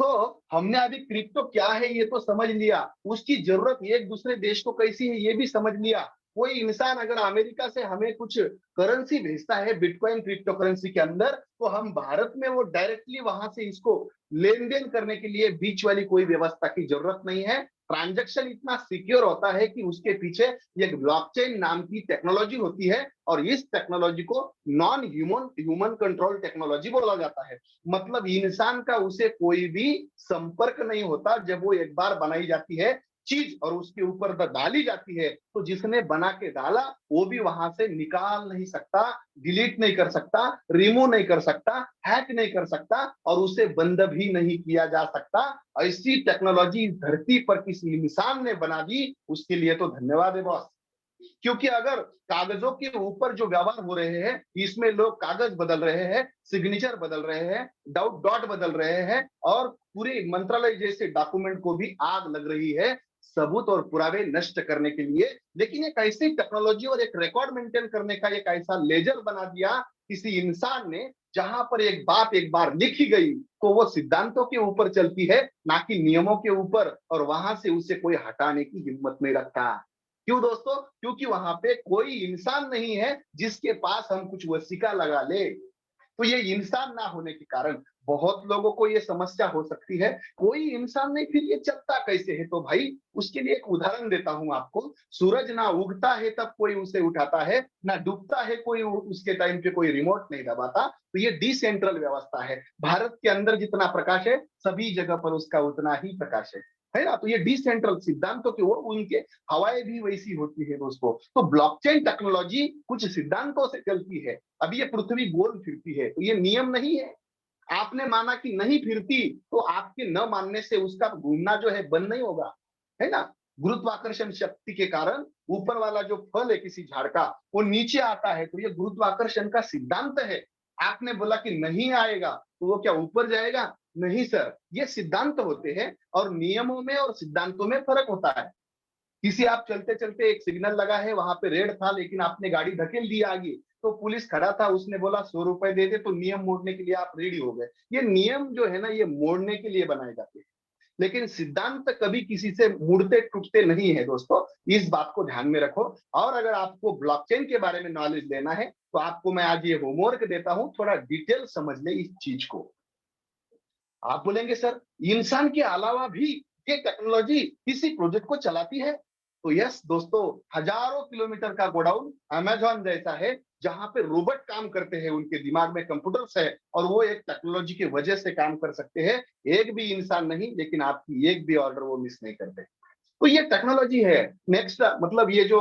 तो हमने अभी क्रिप्टो क्या है ये तो समझ लिया, उसकी जरूरत एक दूसरे देश को कैसी है ये भी समझ लिया। कोई इंसान अगर अमेरिका से हमें कुछ करेंसी भेजता है बिटकॉइन क्रिप्टो करेंसी के अंदर, तो हम भारत में वो डायरेक्टली वहां से इसको लेन देन करने के लिए बीच वाली कोई व्यवस्था की जरूरत नहीं है। ट्रांजैक्शन इतना सिक्योर होता है कि उसके पीछे एक ब्लॉकचेन नाम की टेक्नोलॉजी होती है, और इस टेक्नोलॉजी को नॉन ह्यूमन कंट्रोल टेक्नोलॉजी बोला जाता है। मतलब इंसान का उसे कोई भी संपर्क नहीं होता। जब वो एक बार बनाई जाती है चीज और उसके ऊपर डाली जाती है, तो जिसने बना के डाला वो भी वहां से निकाल नहीं सकता, डिलीट नहीं कर सकता, रिमूव नहीं कर सकता, हैक नहीं कर सकता, और उसे बंद भी नहीं किया जा सकता। ऐसी टेक्नोलॉजी इस धरती पर किसी इंसान ने बना दी, उसके लिए तो धन्यवाद है बॉस। क्योंकि अगर कागजों के ऊपर जो व्यवहार हो रहे हैं, इसमें लोग कागज बदल रहे हैं, सिग्नेचर बदल रहे हैं, डाउट डॉट बदल रहे हैं, और पूरे मंत्रालय जैसे डॉक्यूमेंट को भी आग लग रही है सबूत और पुरावे नष्ट करने के लिए। लेकिन एक ऐसी टेक्नोलॉजी और एक रिकॉर्ड मेंटेन करने का एक ऐसा लेजर बना दिया किसी इंसान ने, जहां पर एक बात एक बार लिखी गई तो वो सिद्धांतों के ऊपर चलती है, ना कि नियमों के ऊपर, और वहां से उसे कोई हटाने की हिम्मत नहीं रखता। क्यों दोस्तों? क्योंकि वहां पे कोई इंसान नहीं है जिसके पास हम कुछ वसीका लगा ले। तो ये इंसान ना होने के कारण बहुत लोगों को ये समस्या हो सकती है। कोई इंसान नहीं, फिर ये चलता कैसे है? तो भाई उसके लिए एक उदाहरण देता हूं आपको। सूरज ना उगता है तब कोई उसे उठाता है, ना डूबता है कोई उसके टाइम पे कोई रिमोट नहीं दबाता। तो ये डिसेंट्रल व्यवस्था है। भारत के अंदर जितना प्रकाश है सभी जगह पर उसका उतना ही प्रकाश है ना? तो ये डिसेंट्रल सिद्धांतों की वो उनके हवाएं भी वैसी होती है दोस्तों। तो ब्लॉकचेन टेक्नोलॉजी कुछ सिद्धांतों से चलती है। अब ये पृथ्वी गोल फिरती है, तो ये नियम नहीं है। आपने माना कि नहीं फिरती, तो आपके न मानने से उसका घूमना जो है बंद नहीं होगा, है ना? गुरुत्वाकर्षण शक्ति के कारण ऊपर वाला जो फल है किसी झाड़ का वो नीचे आता है, तो ये गुरुत्वाकर्षण का सिद्धांत है। आपने बोला कि नहीं आएगा, तो वो क्या ऊपर जाएगा? नहीं सर, ये सिद्धांत होते हैं, और नियमों में और सिद्धांतों में फर्क होता है। किसी आप चलते चलते एक सिग्नल लगा है, वहां पे रेड था, लेकिन आपने गाड़ी धकेल दी आगे, तो पुलिस खड़ा था, उसने बोला 100 रुपए दे दे, तो नियम मोड़ने के लिए आप रेडी हो गए। ये नियम जो है ना, ये मोड़ने के लिए बनाए जाते हैं, लेकिन सिद्धांत कभी किसी से मुड़ते टूटते नहीं है दोस्तों। इस बात को ध्यान में रखो। और अगर आपको ब्लॉकचेन के बारे में नॉलेज लेना है, तो आपको मैं आज ये होमवर्क देता हूं, थोड़ा डिटेल समझ ले इस चीज को। आप बोलेंगे सर इंसान के अलावा भी ये टेक्नोलॉजी इसी प्रोजेक्ट को चलाती है। तो यस दोस्तों, हजारों किलोमीटर का गोडाउन अमेज़न जैसा है, जहां पे रोबोट काम करते हैं, उनके दिमाग में कंप्यूटर्स है और वो एक टेक्नोलॉजी की वजह से काम कर सकते हैं। एक भी इंसान नहीं, लेकिन आपकी एक भी ऑर्डर वो मिस नहीं करते। तो ये टेक्नोलॉजी है। नेक्स्ट मतलब ये जो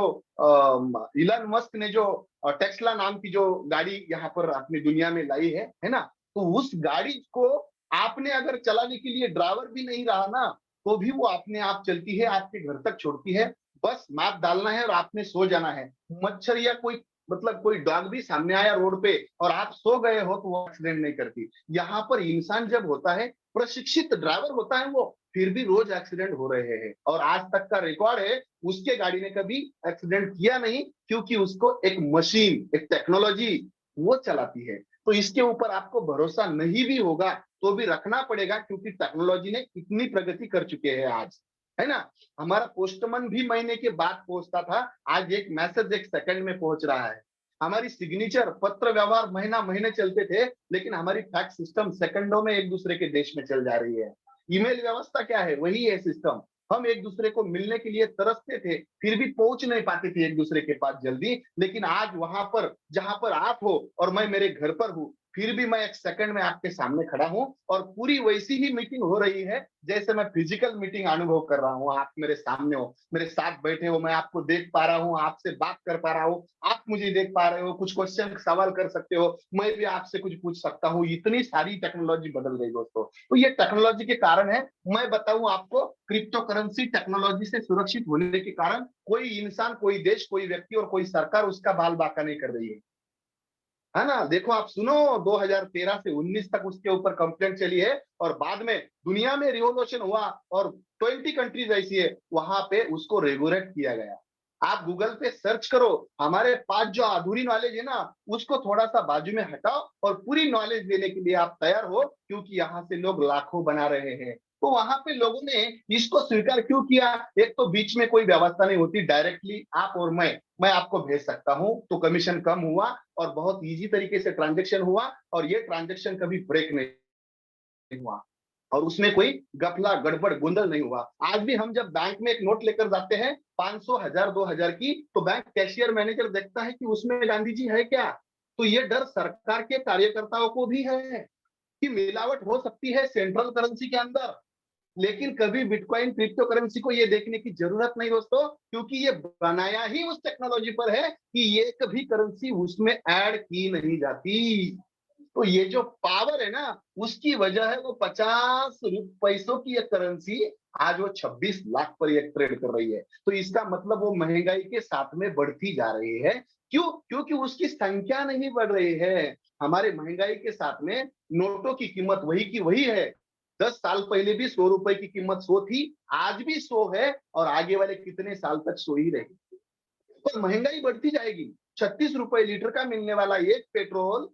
इलन मस्क ने जो टेस्ला नाम की जो गाड़ी यहाँ पर अपनी दुनिया में लाई है ना? तो उस गाड़ी को आपने अगर चलाने के लिए ड्राइवर भी नहीं रहा ना, तो भी वो अपने आप चलती है, आपके घर तक छोड़ती है। बस मैप डालना है और आपने सो जाना है। मच्छर या कोई मतलब कोई डॉग भी सामने आया रोड पे और आप सो गए हो तो वो एक्सीडेंट नहीं करती। यहाँ पर इंसान जब होता है, प्रशिक्षित ड्राइवर होता है वो, फिर भी रोज एक्सीडेंट हो रहे हैं और आज तक का रिकॉर्ड है, उसके गाड़ी ने कभी एक्सीडेंट किया नहीं, क्योंकि उसको एक मशीन, एक टेक्नोलॉजी वो चलाती है। तो इसके ऊपर आपको भरोसा नहीं भी होगा तो भी रखना पड़ेगा, क्योंकि टेक्नोलॉजी ने इतनी प्रगति कर चुके हैं आज, है ना? हमारा पोस्टमैन भी महीने के बाद पहुंचता था, आज एक मैसेज एक सेकंड में पहुंच रहा है। हमारी सिग्नेचर, पत्र व्यवहार महीना महीने चलते थे, लेकिन हमारी फैक्स सिस्टम सेकंडों में एक दूसरे के देश में चल जा रही है। ईमेल व्यवस्था क्या है? वही है सिस्टम। हम एक दूसरे को मिलने के लिए तरसते थे, फिर भी पहुंच नहीं पाते थे एक दूसरे के पास जल्दी, लेकिन आज वहां पर जहां पर आप हो और मैं मेरे घर पर हूं, फिर भी मैं एक सेकंड में आपके सामने खड़ा हूं और पूरी वैसी ही मीटिंग हो रही है जैसे मैं फिजिकल मीटिंग अनुभव कर रहा हूं। आप मेरे सामने हो, मेरे साथ बैठे हो, मैं आपको देख पा रहा हूं, आपसे बात कर पा रहा हूं, आप मुझे देख पा रहे हो, कुछ क्वेश्चन सवाल कर सकते हो, मैं भी आपसे कुछ पूछ सकता हूँ। इतनी सारी टेक्नोलॉजी बदल गई दोस्तों। तो ये टेक्नोलॉजी के कारण है। मैं बताऊं आपको, क्रिप्टो करेंसी टेक्नोलॉजी से सुरक्षित होने के कारण कोई इंसान, कोई देश, कोई व्यक्ति और कोई सरकार उसका बाल बाका नहीं कर रही है ना? देखो आप सुनो, 2013 से 19 तक उसके ऊपर कंप्लेंट चली है और बाद में दुनिया में रिवॉल्यूशन हुआ और 20 कंट्रीज ऐसी है, वहां पे उसको रेगुलेट किया गया। आप गूगल पे सर्च करो, हमारे पास जो अधूरी नॉलेज है ना, उसको थोड़ा सा बाजू में हटाओ और पूरी नॉलेज लेने के लिए आप तैयार हो, क्योंकि यहाँ से लोग लाखों बना रहे हैं। तो वहां पे लोगों ने इसको स्वीकार क्यों किया? एक तो बीच में कोई व्यवस्था नहीं होती, डायरेक्टली आप और मैं आपको भेज सकता हूं, तो कमीशन कम हुआ और बहुत इजी तरीके से ट्रांजेक्शन हुआ और ये ट्रांजेक्शन कभी ब्रेक नहीं हुआ और उसमें कोई गफला गड़बड़ गोंदल नहीं हुआ। आज भी हम जब बैंक में एक नोट लेकर जाते हैं 500, 1000, 2000 की, तो बैंक कैशियर मैनेजर देखता है कि उसमें गांधी जी है क्या। तो ये डर सरकार के कार्यकर्ताओं को भी है कि मिलावट हो सकती है सेंट्रल करेंसी के अंदर। लेकिन कभी बिटकॉइन, क्रिप्टो करेंसी को ये देखने की जरूरत नहीं दोस्तों, क्योंकि ये बनाया ही उस टेक्नोलॉजी पर है कि ये कभी करेंसी उसमें ऐड की नहीं जाती। तो ये जो पावर है ना, उसकी वजह है वो 50 पैसों की एक करेंसी आज वो 26 लाख पर एक ट्रेड कर रही है। तो इसका मतलब वो महंगाई के साथ में बढ़ती जा रही है। क्यों? क्योंकि उसकी संख्या नहीं बढ़ रही है। हमारे महंगाई के साथ में नोटों की कीमत वही की वही है। 10 साल पहले भी 100 रुपए की कीमत 100 थी, आज भी 100 है और आगे वाले कितने साल तक 100 ही रहेगी। और महंगाई बढ़ती जाएगी। 36 रुपए लीटर का मिलने वाला एक पेट्रोल,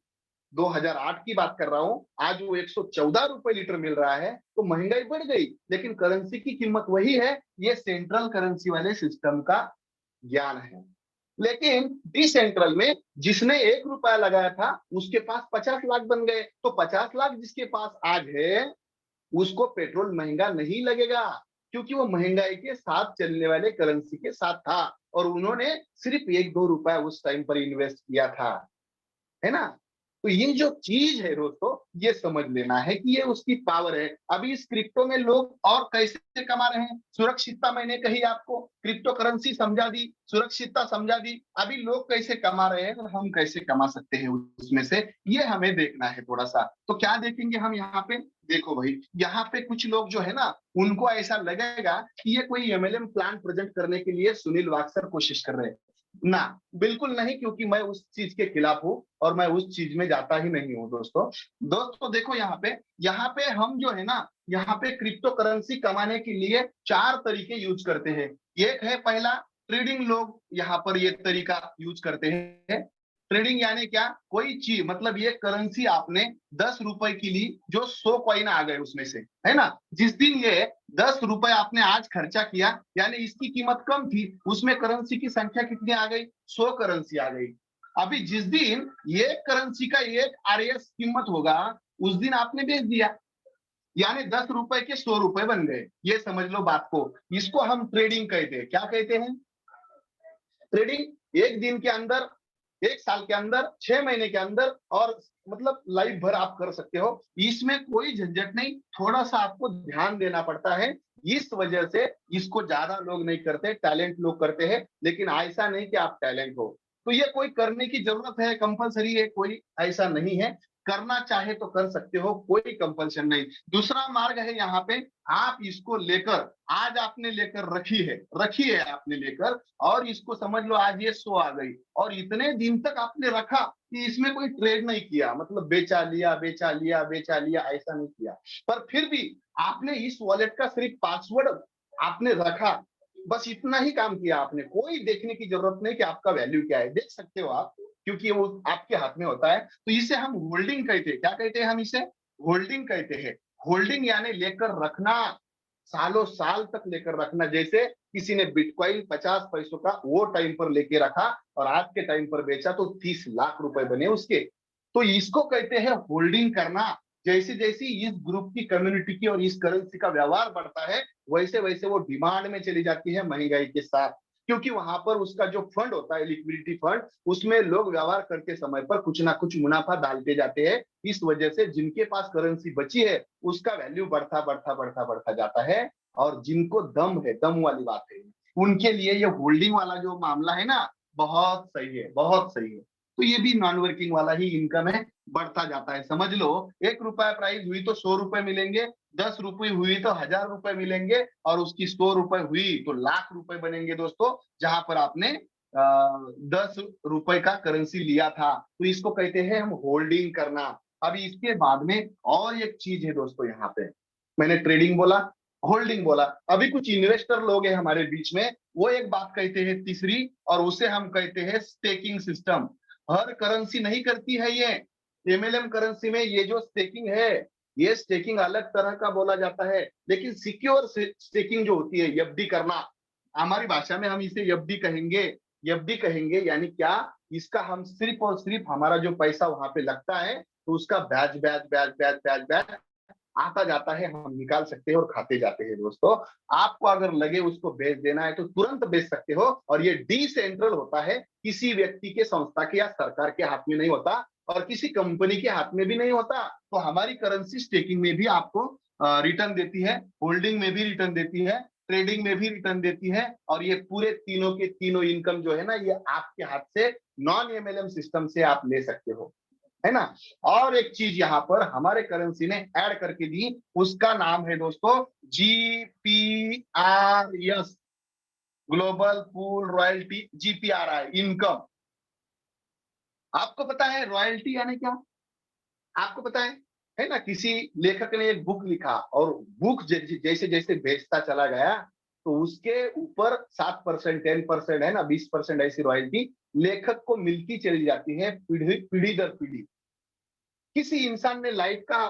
2008 की बात कर रहा हूं, आज वो 114 रुपए लीटर मिल रहा है। तो महंगाई बढ़ गई, लेकिन करेंसी की कीमत वही है। ये सेंट्रल करेंसी वाले सिस्टम का ज्ञान है। लेकिन डिसेंट्रल में जिसने 1 रुपया लगाया था उसके पास 50 लाख बन गए। तो 50 लाख जिसके पास आज है, उसको पेट्रोल महंगा नहीं लगेगा, क्योंकि वो महंगाई के साथ चलने वाले करेंसी के साथ था और उन्होंने सिर्फ 1-2 रुपया उस टाइम पर इन्वेस्ट किया था, है ना? तो ये जो चीज है दोस्तों, ये समझ लेना है कि ये उसकी पावर है। अभी इस क्रिप्टो में लोग और कैसे कमा रहे हैं? सुरक्षितता मैंने कही आपको, क्रिप्टो करेंसी समझा दी, सुरक्षितता समझा दी। अभी लोग कैसे कमा रहे हैं और हम कैसे कमा सकते हैं उसमें से, ये हमें देखना है थोड़ा सा। तो क्या देखेंगे हम यहाँ पे? देखो भाई, यहाँ पे कुछ लोग जो है ना, उनको ऐसा लगेगा कि ये कोई एमएलएम प्लान प्रेजेंट करने के लिए सुनील वाकसर कोशिश कर रहे हैं। ना, बिल्कुल नहीं, क्योंकि मैं उस चीज के खिलाफ हूं और मैं उस चीज में जाता ही नहीं हूं दोस्तों। दोस्तों देखो यहाँ पे हम जो है ना, यहाँ पे क्रिप्टो करेंसी कमाने के लिए 4 तरीके यूज करते हैं। एक है पहला, ट्रेडिंग। लोग यहाँ पर ये तरीका यूज करते हैं। ट्रेडिंग यानी क्या? कोई चीज, मतलब ये करेंसी आपने 10 रुपए की ली, जो 100 कॉइन आ गए उसमें से, है ना? जिस दिन ये 10 रुपए आपने आज खर्चा किया, यानी इसकी कीमत कम थी, उसमें करेंसी की संख्या कितनी आ गई? 100 करेंसी आ गई। अभी जिस दिन ये करेंसी का एक आरएस कीमत होगा, उस दिन आपने बेच दिया। यानी 10 रुपए के 100 रुपए बन गए। ये समझ लो बात को। इसको हम ट्रेडिंग कहते हैं। क्या कहते हैं? ट्रेडिंग। एक दिन के अंदर, एक साल के अंदर, 6 महीने के अंदर, और मतलब लाइफ भर आप कर सकते हो। इसमें कोई झंझट नहीं, थोड़ा सा आपको ध्यान देना पड़ता है। इस वजह से इसको ज्यादा लोग नहीं करते, टैलेंट लोग करते हैं। लेकिन ऐसा नहीं कि आप टैलेंट हो तो ये कोई करने की जरूरत है, कंपलसरी है, कोई ऐसा नहीं है। करना चाहे तो कर सकते हो, कोई कंपल्शन नहीं। दूसरा मार्ग है यहाँ पे, आप इसको लेकर, आज आपने लेकर रखी है आपने लेकर, और इसको समझ लो आज ये 100 आ गई, और इतने दिन तक आपने रखा कि इसमें कोई ट्रेड नहीं किया, मतलब बेचा लिया बेचा लिया बेचा लिया, ऐसा नहीं किया। पर फिर भी आपने इस वॉलेट का सिर्फ पासवर्ड आपने रखा, बस इतना ही काम किया आपने। कोई देखने की जरूरत नहीं कि आपका वैल्यू क्या है, देख सकते हो आप, क्योंकि वो आपके हाथ में होता है। तो इसे हम होल्डिंग कहते हैं। क्या कहते हैं हम इसे? होल्डिंग कहते हैं। होल्डिंग यानी लेकर रखना, सालों साल तक लेकर रखना। जैसे किसी ने बिटकॉइन 50 पैसों का वो टाइम पर लेके रखा और आज के टाइम पर बेचा तो 30 लाख रुपए बने उसके। तो इसको कहते हैं होल्डिंग करना। जैसे जैसे इस ग्रुप की, कम्युनिटी की और इस करेंसी का व्यवहार बढ़ता है, वैसे वैसे वो डिमांड में चली जाती है महंगाई के साथ। क्योंकि वहां पर उसका जो फंड होता है, लिक्विडिटी फंड, उसमें लोग व्यवहार करते समय पर कुछ ना कुछ मुनाफा डालते जाते हैं। इस वजह से जिनके पास करेंसी बची है उसका वैल्यू बढ़ता बढ़ता बढ़ता बढ़ता जाता है। और जिनको दम है, दम वाली बात है, उनके लिए ये होल्डिंग वाला जो मामला है ना, बहुत सही है, बहुत सही है। तो ये भी नॉन वर्किंग वाला ही इनकम है, बढ़ता जाता है। समझ लो, 1 रुपया प्राइस हुई तो 100 रुपए मिलेंगे, 10 रुपए हुई तो 1000 रुपए मिलेंगे, और उसकी 100 रुपए हुई तो लाख रुपए बनेंगे दोस्तों, जहां पर आपने 10 रुपए का करेंसी लिया था। तो इसको कहते हैं हम होल्डिंग करना। अभी इसके बाद में और एक चीज है दोस्तों, यहाँ पे मैंने ट्रेडिंग बोला, होल्डिंग बोला, अभी कुछ इन्वेस्टर लोग हैं हमारे बीच में, वो एक बात कहते हैं तीसरी, और उसे हम कहते हैं स्टेकिंग सिस्टम। हर करेंसी नहीं करती है ये। एमएलएम करेंसी में ये जो स्टेकिंग है, ये स्टेकिंग अलग तरह का बोला जाता है। लेकिन सिक्योर स्टेकिंग जो होती है, एफडी करना, हमारी भाषा में हम इसे एफडी कहेंगे। एफडी कहेंगे यानी क्या? इसका हम सिर्फ और सिर्फ हमारा जो पैसा वहां पे लगता है, तो उसका ब्याज ब्याज ब्याज ब्याज ब्याज ब्याज आता जाता है, हम निकाल सकते हैं और खाते जाते हैं दोस्तों। आपको अगर लगे उसको बेच देना है तो तुरंत बेच सकते हो, और ये डिसेंट्रल होता है, किसी व्यक्ति के, संस्था के या सरकार के हाथ में नहीं होता, और किसी कंपनी के हाथ में भी नहीं होता। तो हमारी करेंसी स्टेकिंग में भी आपको रिटर्न देती है, होल्डिंग में भी रिटर्न देती है, ट्रेडिंग में भी रिटर्न देती है, और ये पूरे तीनों के तीनों इनकम जो है ना, ये आपके हाथ से नॉन एमएलएम सिस्टम से आप ले सकते हो, है ना। और एक चीज यहाँ पर हमारे करेंसी ने ऐड करके दी, उसका नाम है दोस्तों GPRS, global pool royalty, GPRI income. आपको पता है रॉयल्टी यानी क्या? आपको पता है ना? किसी लेखक ने एक बुक लिखा, और बुक जैसे जैसे बेचता चला गया, तो उसके ऊपर 7%, 10% है ना, 20% ऐसी रॉयल्टी लेखक को मिलती चली जाती है, पीढ़ी पीढ़ी दर पीढ़ी। किसी इंसान ने लाइट का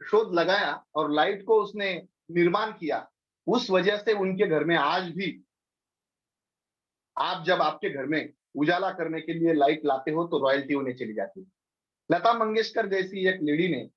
शोध लगाया और लाइट को उसने निर्माण किया, उस वजह से उनके घर में आज भी, आप जब आपके घर में उजाला करने के लिए लाइट लाते हो तो रॉयल्टी उन्हें चली जाती है। लता मंगेशकर जैसी एक लेडी ने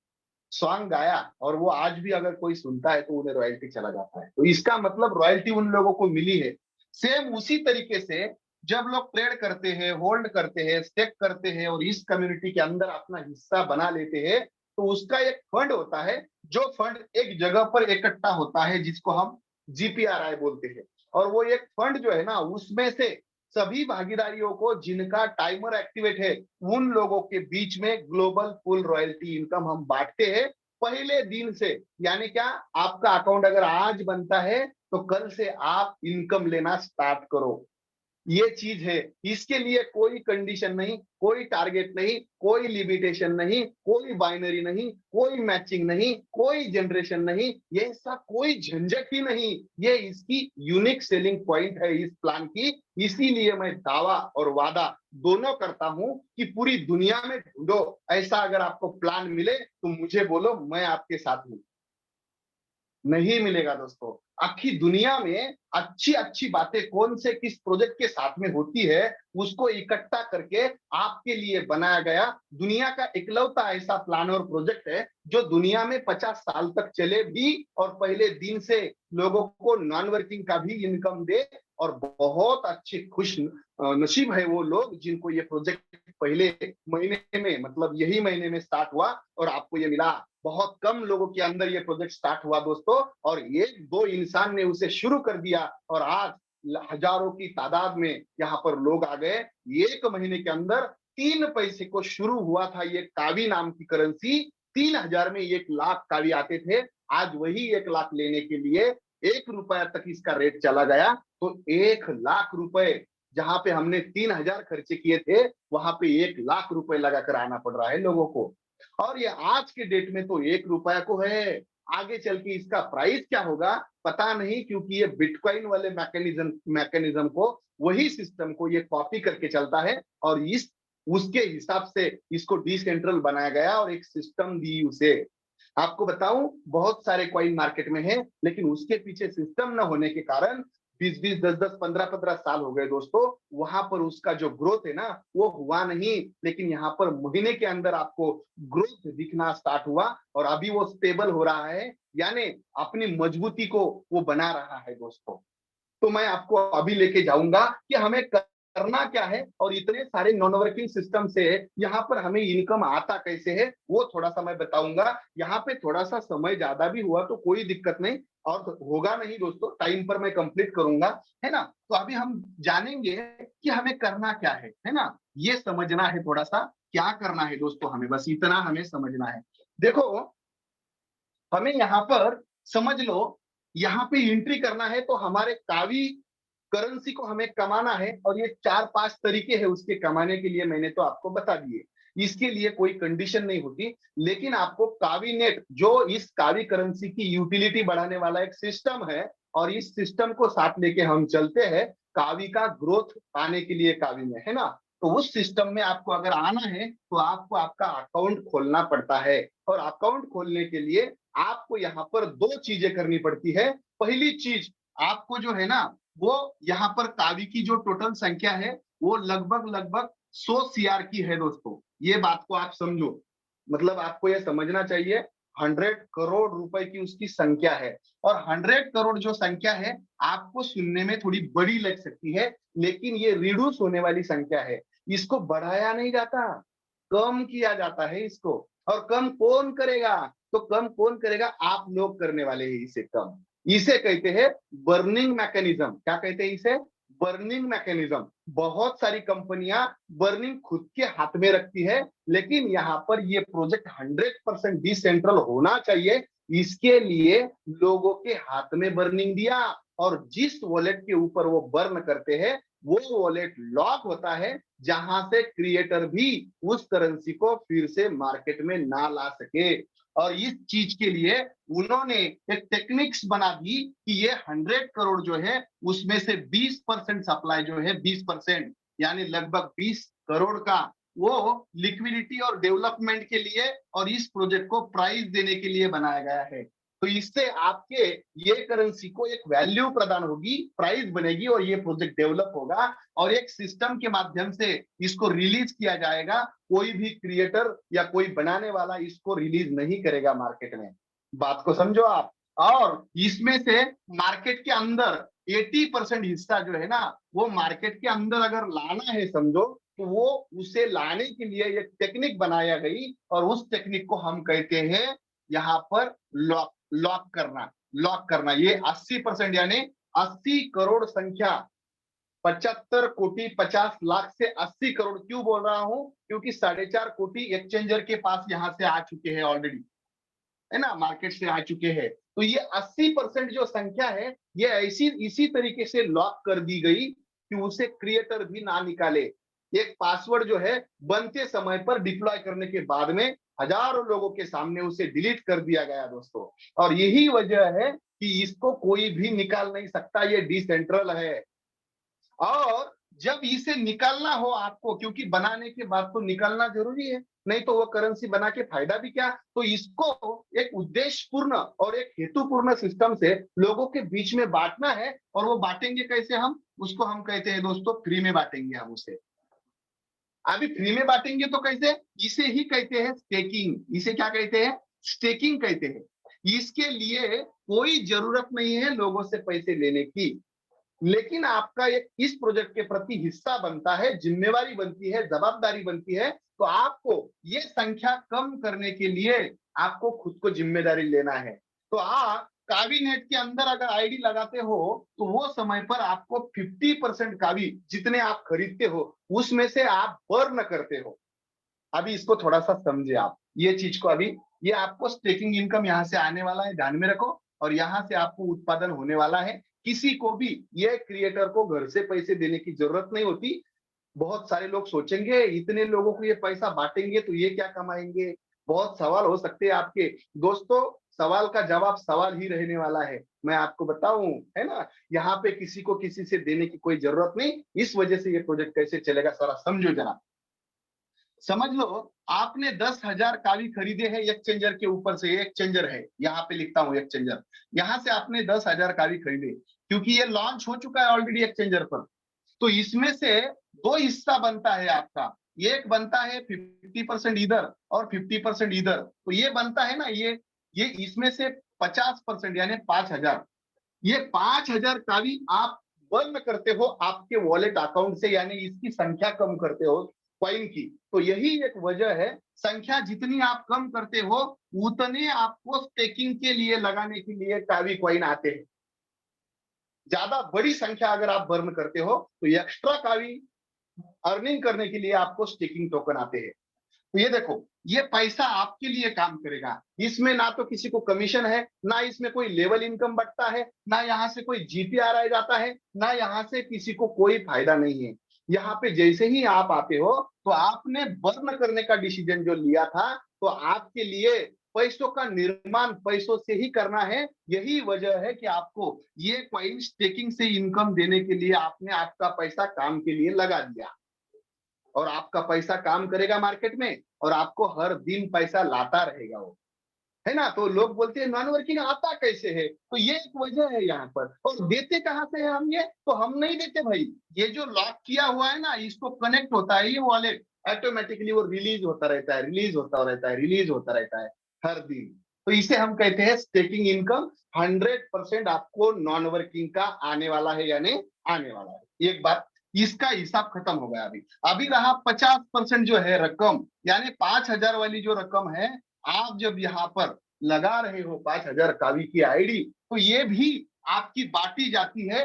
सॉन्ग गाया, और वो आज भी अगर कोई सुनता है तो उन्हें रॉयल्टी चला जाता है। तो इसका मतलब रॉयल्टी उन लोगों को मिली है। सेम उसी तरीके से जब लोग ट्रेड करते हैं, होल्ड करते हैं, स्टेक करते हैं, और इस कम्युनिटी के अंदर अपना हिस्सा बना लेते हैं, तो उसका एक फंड होता है, जो फंड एक जगह पर इकट्ठा होता है, जिसको हम GPRI बोलते हैं। और वो एक फंड जो है ना, उसमें से सभी भागीदारियों को, जिनका टाइमर एक्टिवेट है, उन लोगों के बीच में ग्लोबल फुल रॉयल्टी इनकम हम बांटते हैं पहले दिन से। यानी क्या? आपका अकाउंट अगर आज बनता है तो कल से आप इनकम लेना स्टार्ट करो। ये चीज है। इसके लिए कोई कंडीशन नहीं, कोई टारगेट नहीं, कोई लिमिटेशन नहीं, कोई बाइनरी नहीं, कोई मैचिंग नहीं, कोई जनरेशन नहीं, ये ऐसा कोई झंझट ही नहीं। ये इसकी यूनिक सेलिंग पॉइंट है इस प्लान की। इसीलिए मैं दावा और वादा दोनों करता हूं कि पूरी दुनिया में ढूंढो, ऐसा अगर आपको प्लान मिले तो मुझे बोलो, मैं आपके साथ हूं। नहीं मिलेगा दोस्तों। आखिर दुनिया में अच्छी अच्छी बातें कौन से किस प्रोजेक्ट के साथ में होती है, उसको इकट्ठा करके आपके लिए बनाया गया दुनिया का इकलौता ऐसा प्लान और प्रोजेक्ट है जो दुनिया में 50 साल तक चले भी और पहले दिन से लोगों को नॉन वर्किंग का भी इनकम दे। और बहुत अच्छे खुश नसीब है वो लोग जिनको ये प्रोजेक्ट पहले महीने में, मतलब यही महीने में स्टार्ट हुआ और आपको ये मिला। बहुत कम लोगों के अंदर ये प्रोजेक्ट स्टार्ट हुआ दोस्तों, और एक दो इंसान ने उसे शुरू कर दिया और आज हजारों की तादाद में यहाँ पर लोग आ गए। एक महीने के अंदर 3 पैसे को शुरू हुआ था ये कावी नाम की करेंसी। 3,000 में 1 लाख कावी आते थे। आज वही 1 लाख लेने के लिए 1 रुपया तक इसका रेट चला गया। तो 1 लाख रुपए जहां पे हमने 3,000 खर्चे किए थे, वहां पे 1 लाख रुपए लगाकर आना पड़ रहा है लोगों को। और ये आज के डेट में तो 1 रुपया को है, आगे चल के इसका प्राइस क्या होगा पता नहीं, क्योंकि ये बिटकॉइन वाले मैकेनिज्म को, वही सिस्टम को ये कॉपी करके चलता है और इस उसके हिसाब से इसको डिसेंट्रल बनाया गया और एक सिस्टम दी उसे। आपको बताऊं बहुत सारे कॉइन मार्केट में है, लेकिन उसके पीछे सिस्टम न होने के कारण 20-20, 10-10, 15-15 साल हो गए दोस्तों। वहां पर उसका जो ग्रोथ है ना वो हुआ नहीं, लेकिन यहाँ पर महीने के अंदर आपको ग्रोथ दिखना स्टार्ट हुआ और अभी वो स्टेबल हो रहा है, यानी अपनी मजबूती को वो बना रहा है दोस्तों। तो मैं आपको अभी लेके जाऊंगा कि हमें करना क्या है और इतने सारे नॉन वर्किंग सिस्टम से यहाँ पर हमें इनकम आता कैसे है वो थोड़ा सा मैं बताऊंगा। यहाँ पे थोड़ा सा समय ज्यादा भी हुआ तो कोई दिक्कत नहीं, और होगा नहीं दोस्तों, टाइम पर मैं कंप्लीट करूंगा, है ना। तो अभी हम जानेंगे कि हमें करना क्या है ना। ये समझना है थोड़ा सा क्या करना है दोस्तों, हमें बस इतना हमें समझना है। देखो हमें यहाँ पर समझ लो, यहाँ पे एंट्री करना है तो हमारे कावी करेंसी को हमें कमाना है, और ये 4-5 तरीके हैं उसके कमाने के लिए, मैंने तो आपको बता दिए। इसके लिए कोई कंडीशन नहीं होती, लेकिन आपको कावी नेट जो इस कावी करेंसी की यूटिलिटी बढ़ाने वाला एक सिस्टम है, और इस सिस्टम को साथ लेके हम चलते हैं कावी का ग्रोथ पाने के लिए कावी में, है ना। तो उस सिस्टम में आपको अगर आना है तो आपको आपका अकाउंट खोलना पड़ता है, और अकाउंट खोलने के लिए आपको यहाँ पर 2 चीजें करनी पड़ती है। पहली चीज, आपको जो है ना वो यहाँ पर कावी की जो टोटल संख्या है वो लगभग लगभग 100 सीआर की है दोस्तों। ये बात को आप समझो, मतलब आपको ये समझना चाहिए 100 करोड़ रुपए की उसकी संख्या है। और 100 करोड़ जो संख्या है आपको सुनने में थोड़ी बड़ी लग सकती है, लेकिन ये रिड्यूस होने वाली संख्या है। इसको बढ़ाया नहीं जाता, कम किया जाता है इसको। और कम कौन करेगा, तो कम कौन करेगा, आप लोग करने वाले हैं इसे कम। इसे कहते हैं बर्निंग मैकेनिज्म। क्या कहते हैं इसे, बर्निंग मैकेनिज्म। बहुत सारी कंपनियां बर्निंग खुद के हाथ में रखती है, लेकिन यहाँ पर ये प्रोजेक्ट 100% डिसेंट्रल होना चाहिए। इसके लिए लोगों के हाथ में बर्निंग दिया, और जिस वॉलेट के ऊपर वो बर्न करते हैं वो वॉलेट लॉक होता है, जहां से क्रिएटर भी उस करेंसी को फिर से मार्केट में ना ला सके। और इस चीज के लिए उन्होंने एक टेक्निक्स बना दी कि ये 100 करोड़ जो है उसमें से 20% सप्लाई जो है 20%, यानी लगभग 20 करोड़ का वो लिक्विडिटी और डेवलपमेंट के लिए और इस प्रोजेक्ट को प्राइस देने के लिए बनाया गया है। तो इससे आपके ये करेंसी को एक वैल्यू प्रदान होगी, प्राइस बनेगी, और ये प्रोजेक्ट डेवलप होगा और एक सिस्टम के माध्यम से इसको रिलीज किया जाएगा। कोई भी क्रिएटर या कोई बनाने वाला इसको रिलीज नहीं करेगा मार्केट में। बात को समझो आप। और इसमें से मार्केट के अंदर 80% हिस्सा जो है ना वो मार्केट के अंदर अगर लाना है समझो, तो वो उसे लाने के लिए एक टेक्निक बनाया गई, और उस टेक्निक को हम कहते हैं यहाँ पर लॉक करना। ये 80% यानी 80 करोड़ संख्या, 75 कोटी 50 लाख से 80 करोड़ क्यों बोल रहा हूं, क्योंकि 4.5 कोटी एक्सचेंजर के पास यहां से आ चुके हैं ऑलरेडी, है ना, मार्केट से आ चुके हैं। तो ये 80% जो संख्या है ये ऐसी इसी तरीके से लॉक कर दी गई कि उसे क्रिएटर भी ना निकाले। एक पासवर्ड जो है बनते समय पर डिप्लॉय करने के बाद में हजारों लोगों के सामने उसे डिलीट कर दिया गया दोस्तों। और यही वजह है कि इसको कोई भी निकाल नहीं सकता, ये डिसेंट्रल है। और जब इसे निकालना हो आपको, क्योंकि बनाने के बाद तो निकालना जरूरी है, नहीं तो वो करेंसी बना के फायदा भी क्या। तो इसको एक उद्देश्यपूर्ण और एक हेतुपूर्ण सिस्टम से लोगों के बीच में बांटना है। और वो बांटेंगे कैसे हम, उसको हम कहते हैं दोस्तों फ्री में बांटेंगे हम उसे। अभी फ्री में बांटेंगे तो कैसे, इसे ही कहते हैं स्टेकिंग। इसे क्या कहते हैं, स्टेकिंग कहते हैं। इसके लिए कोई जरूरत नहीं है लोगों से पैसे लेने की, लेकिन आपका एक इस प्रोजेक्ट के प्रति हिस्सा बनता है, जिम्मेवारी बनती है, जवाबदारी बनती है। तो आपको ये संख्या कम करने के लिए आपको खुद को जिम्मेदारी लेना है। तो आप कावीनेट के अंदर अगर आईडी लगाते हो तो वो समय पर आपको 50% कावी जितने आप खरीदते हो उसमें से आप बर्न करते हो। अभी इसको थोड़ा सा समझे आप ये चीज को। अभी ये आपको स्टेकिंग इनकम यहाँ से आने वाला है, ध्यान में रखो। और यहाँ से आपको उत्पादन होने वाला है। किसी को भी, ये क्रिएटर को घर से पैसे देने की जरूरत नहीं होती। बहुत सारे लोग सोचेंगे इतने लोगों को ये पैसा बांटेंगे तो ये क्या कमाएंगे। बहुत सवाल हो सकते हैं आपके। दोस्तों सवाल का जवाब सवाल ही रहने वाला है, मैं आपको बताऊं, है ना। यहाँ पे किसी को किसी से देने की कोई जरूरत नहीं। इस वजह से ये प्रोजेक्ट कैसे चलेगा सारा समझो जरा। समझ लो आपने 10,000 कावी खरीदे हैं एक्सचेंजर के ऊपर से। ये एक्सचेंजर है, यहाँ पे लिखता हूँ एक्सचेंजर। यहाँ से आपने 10,000 कावी खरीदे, क्योंकि ये लॉन्च हो चुका है ऑलरेडी एक्सचेंजर पर। तो इसमें से दो हिस्सा बनता है आपका। एक बनता है 50% इधर और 50% इधर। तो ये बनता है ना, ये इसमें से 50% यानी 5,000। ये 5,000 कावी आप बर्न करते हो आपके वॉलेट अकाउंट से, यानी इसकी संख्या कम करते हो कॉइन की। तो यही एक वजह है, संख्या जितनी आप कम करते हो उतने आपको स्टेकिंग के लिए लगाने के लिए कावी कॉइन आते हैं। ज्यादा बड़ी संख्या अगर आप बर्न करते हो तो एक्स्ट्रा कावी अर्निंग करने के लिए आपको स्टेकिंग टोकन आते हैं। तो ये देखो, ये पैसा आपके लिए काम करेगा। इसमें ना तो किसी को कमीशन है, ना इसमें कोई लेवल इनकम बढ़ता है, ना यहाँ से कोई जीपीआर आ जाता है, ना यहाँ से किसी को कोई फायदा नहीं है। यहाँ पे जैसे ही आप आते हो तो आपने बर्न करने का डिसीजन जो लिया था, तो आपके लिए पैसों का निर्माण पैसों से ही करना है। यही वजह है कि आपको ये कॉइन स्टेकिंग से इनकम देने के लिए आपने आपका पैसा काम के लिए लगा दिया। और आपका पैसा काम करेगा मार्केट में, और आपको हर दिन पैसा लाता रहेगा वो, है ना। तो लोग बोलते हैं नॉन वर्किंग आता कैसे है, तो ये एक वजह है यहाँ पर। और देते कहाँ से है हम, ये तो हम नहीं देते भाई। ये जो लॉक किया हुआ है ना, इसको कनेक्ट होता है ये वॉलेट, ऑटोमेटिकली वो रिलीज होता रहता है, रिलीज होता रहता है, रिलीज होता रहता है हर दिन। तो इसे हम कहते हैं स्टेकिंग इनकम। 100% आपको नॉन वर्किंग का आने वाला है, यानी आने वाला है। एक बात, इसका हिसाब खत्म हो गया। अभी अभी रहा 50% जो है रकम, यानी 5,000 वाली जो रकम है। आप जब यहाँ पर लगा रहे हो 5,000 कावी की आईडी, तो ये भी आपकी बांटी जाती है।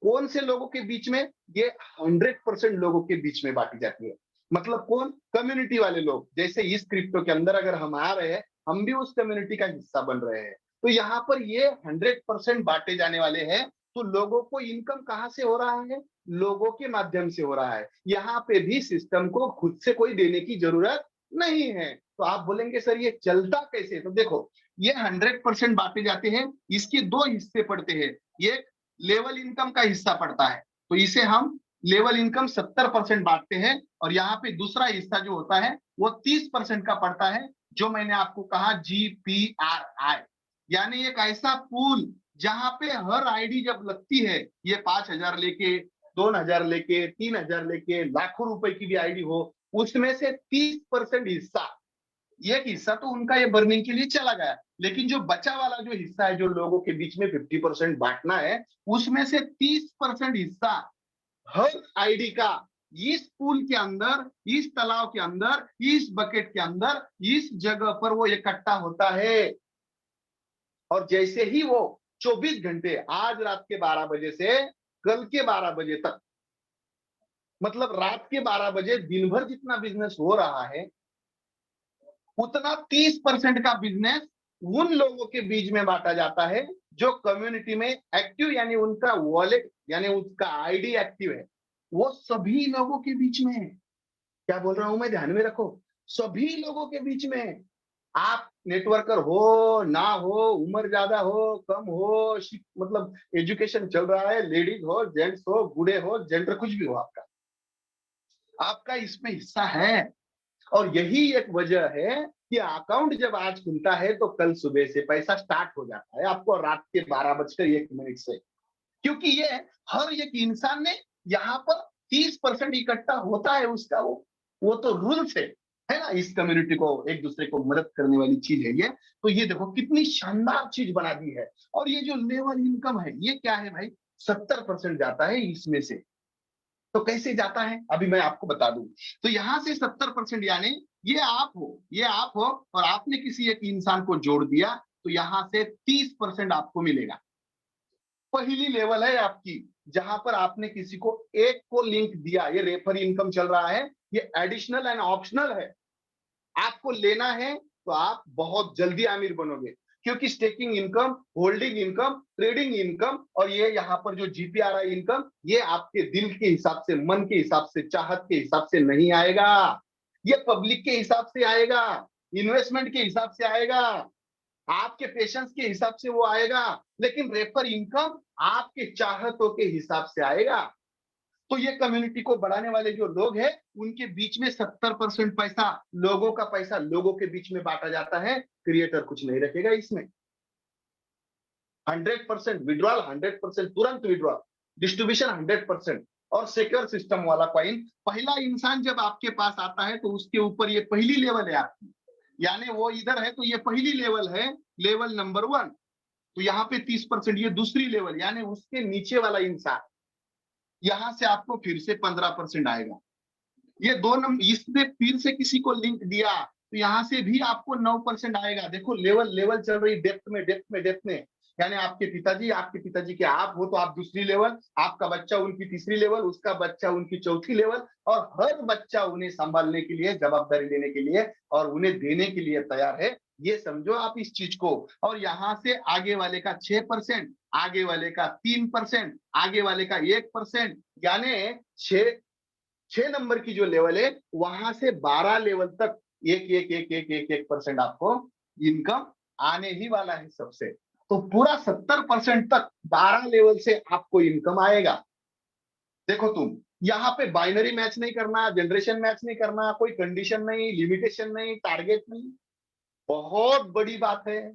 कौन से लोगों के बीच में, ये 100% लोगों के बीच में बांटी जाती है। मतलब कौन, कम्युनिटी वाले लोग। जैसे इस क्रिप्टो के अंदर अगर हम आ रहे हैं, हम भी उस कम्युनिटी का हिस्सा बन रहे हैं। तो यहाँ पर ये 100% बांटे जाने वाले हैं। तो लोगों को इनकम कहाँ से हो रहा है, लोगों के माध्यम से हो रहा है। यहाँ पे भी सिस्टम को खुद से कोई देने की जरूरत नहीं है। तो आप बोलेंगे सर ये चलता कैसे, तो देखो ये 100% बांटे जाते हैं। इसके दो हिस्से पड़ते हैं। एक लेवल इनकम का हिस्सा पड़ता है, तो इसे हम लेवल इनकम 70% बांटते हैं। और यहाँ पे दूसरा हिस्सा जो होता है वो 30% का पड़ता है, जो मैंने आपको कहा GPRI, यानी एक ऐसा पूल जहां पे हर आईडी जब लगती है, ये 5,000 लेके, 2,000 लेके, 3,000 लेके, लाखों रुपए की भी आईडी हो, उसमें से 30% हिस्सा, एक हिस्सा तो उनका ये बर्निंग के लिए चला गया। लेकिन जो बचा वाला जो हिस्सा है, जो लोगों के बीच में 50% बांटना है, उसमें से 30% हिस्सा हर आईडी का इस पूल के अंदर, इस तालाब के अंदर, इस बकेट के अंदर, इस जगह पर वो इकट्ठा होता है। और जैसे ही वो 24 घंटे, आज रात के 12 बजे से कल के 12 बजे तक, मतलब रात के 12 बजे दिन भर जितना बिजनेस हो रहा है, उतना 30% का बिजनेस उन लोगों के बीच में बांटा जाता है जो कम्युनिटी में एक्टिव, यानी उनका वॉलेट यानी उसका आईडी एक्टिव है। वो सभी लोगों के बीच में है। क्या बोल रहा हूं मैं, ध्यान में रखो, सभी लोगों के बीच में है। आप नेटवर्कर हो ना हो, उम्र ज्यादा हो कम हो, मतलब एजुकेशन चल रहा है, लेडीज हो जेंट्स हो, बूढ़े हो जेंडर कुछ भी हो आपका, आपका इसमें हिस्सा है। और यही एक वजह है कि अकाउंट जब आज खुलता है तो कल सुबह से पैसा स्टार्ट हो जाता है आपको रात के 12:01 से, क्योंकि ये हर एक इंसान ने यहाँ पर 30% इकट्ठा होता है उसका, वो तो रूल्स है ना। इस कम्युनिटी को एक दूसरे को मदद करने वाली चीज है ये। तो ये देखो कितनी शानदार चीज बना दी है। और ये जो लेवल इनकम है ये क्या है भाई, 70% जाता है इसमें से। तो कैसे जाता है अभी मैं आपको बता दूं। तो यहां से 70% यानी ये आप हो और आपने किसी एक इंसान को जोड़ दिया तो यहां से 30% आपको मिलेगा। पहली लेवल है आपकी, जहां पर आपने किसी को एक को लिंक दिया, ये रेफर इनकम चल रहा है, ये एडिशनल एंड ऑप्शनल है। आपको लेना है तो आप बहुत जल्दी अमीर बनोगे, क्योंकि staking income, holding income, trading income और ये यहाँ पर जो जीपीआरआई इनकम, ये आपके दिल के हिसाब से, मन के हिसाब से, चाहत के हिसाब से नहीं आएगा। ये पब्लिक के हिसाब से आएगा, इन्वेस्टमेंट के हिसाब से आएगा, आपके पेशेंस के हिसाब से वो आएगा। लेकिन रेफर इनकम आपके चाहतों के हिसाब से आएगा। तो ये कम्युनिटी को बढ़ाने वाले जो लोग हैं उनके बीच में 70% पैसा, लोगों का पैसा लोगों के बीच में बांटा जाता है। क्रिएटर कुछ नहीं रखेगा इसमें। 100% विड्रॉल, 100% तुरंत विड्रॉल, डिस्ट्रीब्यूशन 100%। और सिक्योर सिस्टम वाला कॉइन, पहला इंसान जब आपके पास आता है तो उसके ऊपर ये पहली लेवल है आपकी, यानी वो इधर है तो ये पहली लेवल है, लेवल नंबर 1। तो यहाँ पे 30%, ये दूसरी लेवल यानी उसके नीचे वाला इंसान, यहां से आपको फिर से 15% आएगा। ये दो नंबर, इसने फिर से किसी को लिंक दिया तो यहां से भी आपको 9% आएगा। देखो लेवल लेवल चल रही, डेप्थ में डेप्थ में डेप्थ में। यानी आपके पिताजी के आप हो तो आप दूसरी लेवल, आपका बच्चा उनकी तीसरी लेवल, उसका बच्चा उनकी चौथी लेवल, और हर बच्चा उन्हें संभालने के लिए, जवाबदारी लेने के लिए और उन्हें देने के लिए तैयार है। ये समझो आप इस चीज को। और यहां से आगे वाले का 6%, आगे वाले का 3%, आगे वाले का 1%, यानी 6 नंबर की जो लेवल है वहां से 12 लेवल तक 1% आपको इनकम आने ही वाला है सबसे। तो पूरा 70% तक 12 लेवल से आपको इनकम आएगा। देखो तुम यहाँ पे बाइनरी मैच नहीं करना, जनरेशन मैच नहीं करना, कोई कंडीशन नहीं, लिमिटेशन नहीं, टारगेट नहीं। बहुत बड़ी बात है।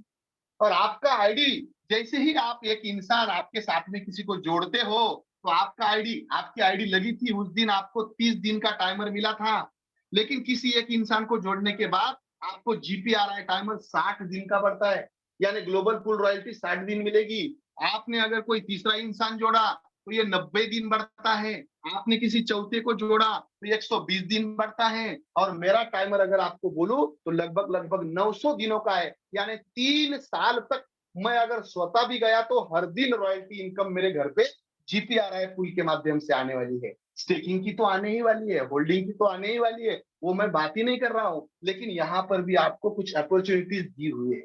और आपका आईडी, जैसे ही आप एक इंसान आपके साथ में किसी को जोड़ते हो तो आपका आईडी, आपकी आईडी लगी थी उस दिन आपको 30 दिन का टाइमर मिला था। लेकिन किसी एक इंसान को जोड़ने के बाद आपको जीपीआरआई टाइमर 60 दिन का बढ़ता है, यानी ग्लोबल पुल रॉयल्टी 60 दिन मिलेगी। आपने अगर कोई तीसरा इंसान जोड़ा तो ये 90 दिन बढ़ता है। आपने किसी चौथे को जोड़ा तो 120 दिन बढ़ता है। और मेरा टाइमर अगर आपको बोलूं तो लगभग लगभग 900 दिनों का है, यानी 3 साल तक मैं अगर स्वतः भी गया तो हर दिन रॉयल्टी इनकम मेरे घर पे जीपीआरआई पुल के माध्यम से आने वाली है। स्टेकिंग की तो आने ही वाली है, होल्डिंग की तो आने ही वाली है, वो मैं बात ही नहीं कर रहा हूं। लेकिन यहाँ पर भी आपको कुछ अपॉर्चुनिटीज दी हुई है,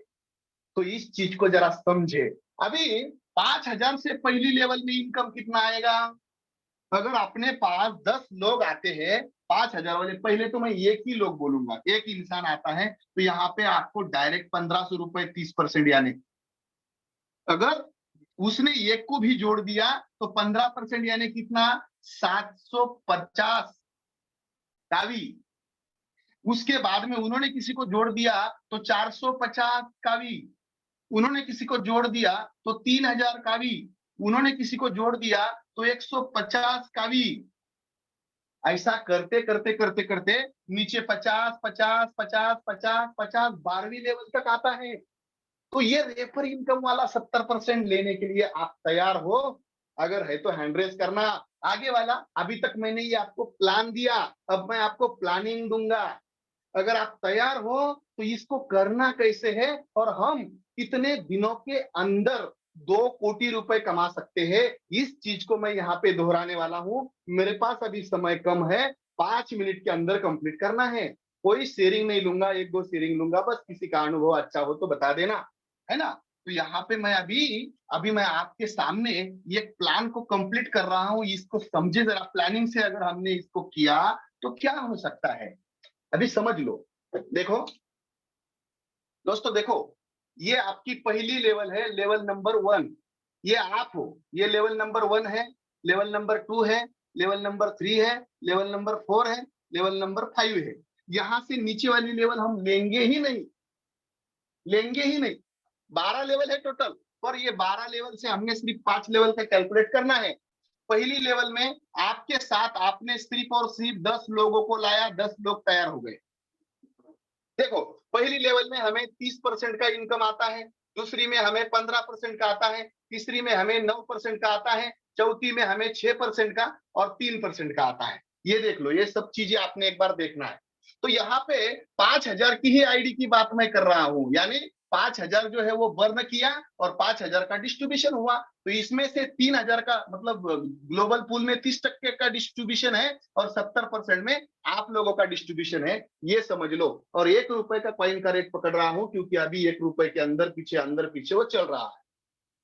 तो इस चीज को जरा समझे। अभी 5,000 से पहली लेवल में इनकम कितना आएगा। अगर अपने पास 10 लोग आते हैं 5,000 वाले, पहले तो मैं एक ही लोग बोलूंगा, एक इंसान आता है तो यहाँ पे आपको डायरेक्ट 1,500 रुपए 30%, यानी अगर उसने एक को भी जोड़ दिया तो 15% यानी कितना, 750 कावी। उसके बाद में उन्होंने किसी को जोड़ दिया तो 450 कावी। उन्होंने किसी को जोड़ दिया तो 3,000 कावी। उन्होंने किसी को जोड़ दिया तो 150 कावी। ऐसा करते करते करते करते नीचे 50 50 50 50 50 12वीं लेवल तक आता है। तो ये रेफर इनकम वाला 70% लेने के लिए आप तैयार हो। अगर है तो हैंड रेस करना। आगे वाला अभी तक मैंने ये आपको प्लान दिया, अब मैं आपको प्लानिंग दूंगा। अगर आप तैयार हो तो इसको करना कैसे है और हम कितने दिनों के अंदर 2 कोटी रुपए कमा सकते हैं, इस चीज को मैं यहाँ पे दोहराने वाला हूँ। मेरे पास अभी समय कम है, 5 मिनट के अंदर कंप्लीट करना है। कोई शेयरिंग नहीं लूंगा, 1-2 शेयरिंग लूंगा बस, किसी का अनुभव अच्छा हो तो बता देना, है ना। तो यहाँ पे मैं अभी अभी मैं आपके सामने ये प्लान को कंप्लीट कर रहा हूँ, इसको समझे जरा। प्लानिंग से अगर हमने इसको किया तो क्या हो सकता है, अभी समझ लो। देखो दोस्तों, देखो ये आपकी पहली लेवल है, लेवल नंबर 1। ये आप हो, ये लेवल नंबर 1 है, लेवल नंबर 2 है, लेवल नंबर 3 है, लेवल नंबर 4 है, लेवल नंबर 5 है। यहाँ से नीचे वाली लेवल हम लेंगे ही नहीं, लेंगे ही नहीं। 12 लेवल है टोटल, पर ये 12 लेवल से हमने सिर्फ 5 लेवल का कैलकुलेट करना है। पहली लेवल में आपके साथ आपने सिर्फ और सिर्फ 10 लोगों को लाया, 10 लोग तैयार हो गए। देखो, पहली लेवल में हमें 30% का इनकम आता है, दूसरी में हमें 15% का आता है, तीसरी में हमें 9% का आता है, चौथी में हमें 6% का और 3% का आता है। ये देख लो, ये सब चीजें आपने एक बार देखना है। तो यहाँ पे 5,000 की ही आईडी की बात मैं कर रहा हूँ, यानी 5,000 जो है वो बर्न किया और 5,000 का डिस्ट्रीब्यूशन हुआ। तो इसमें से 3,000 का मतलब ग्लोबल पूल में 30% का डिस्ट्रीब्यूशन है और 70% में आप लोगों का डिस्ट्रीब्यूशन है, ये समझ लो। और 1 रुपए का कॉइन का रेट पकड़ रहा हूं क्योंकि अभी 1 रुपए के अंदर पीछे वो चल रहा है।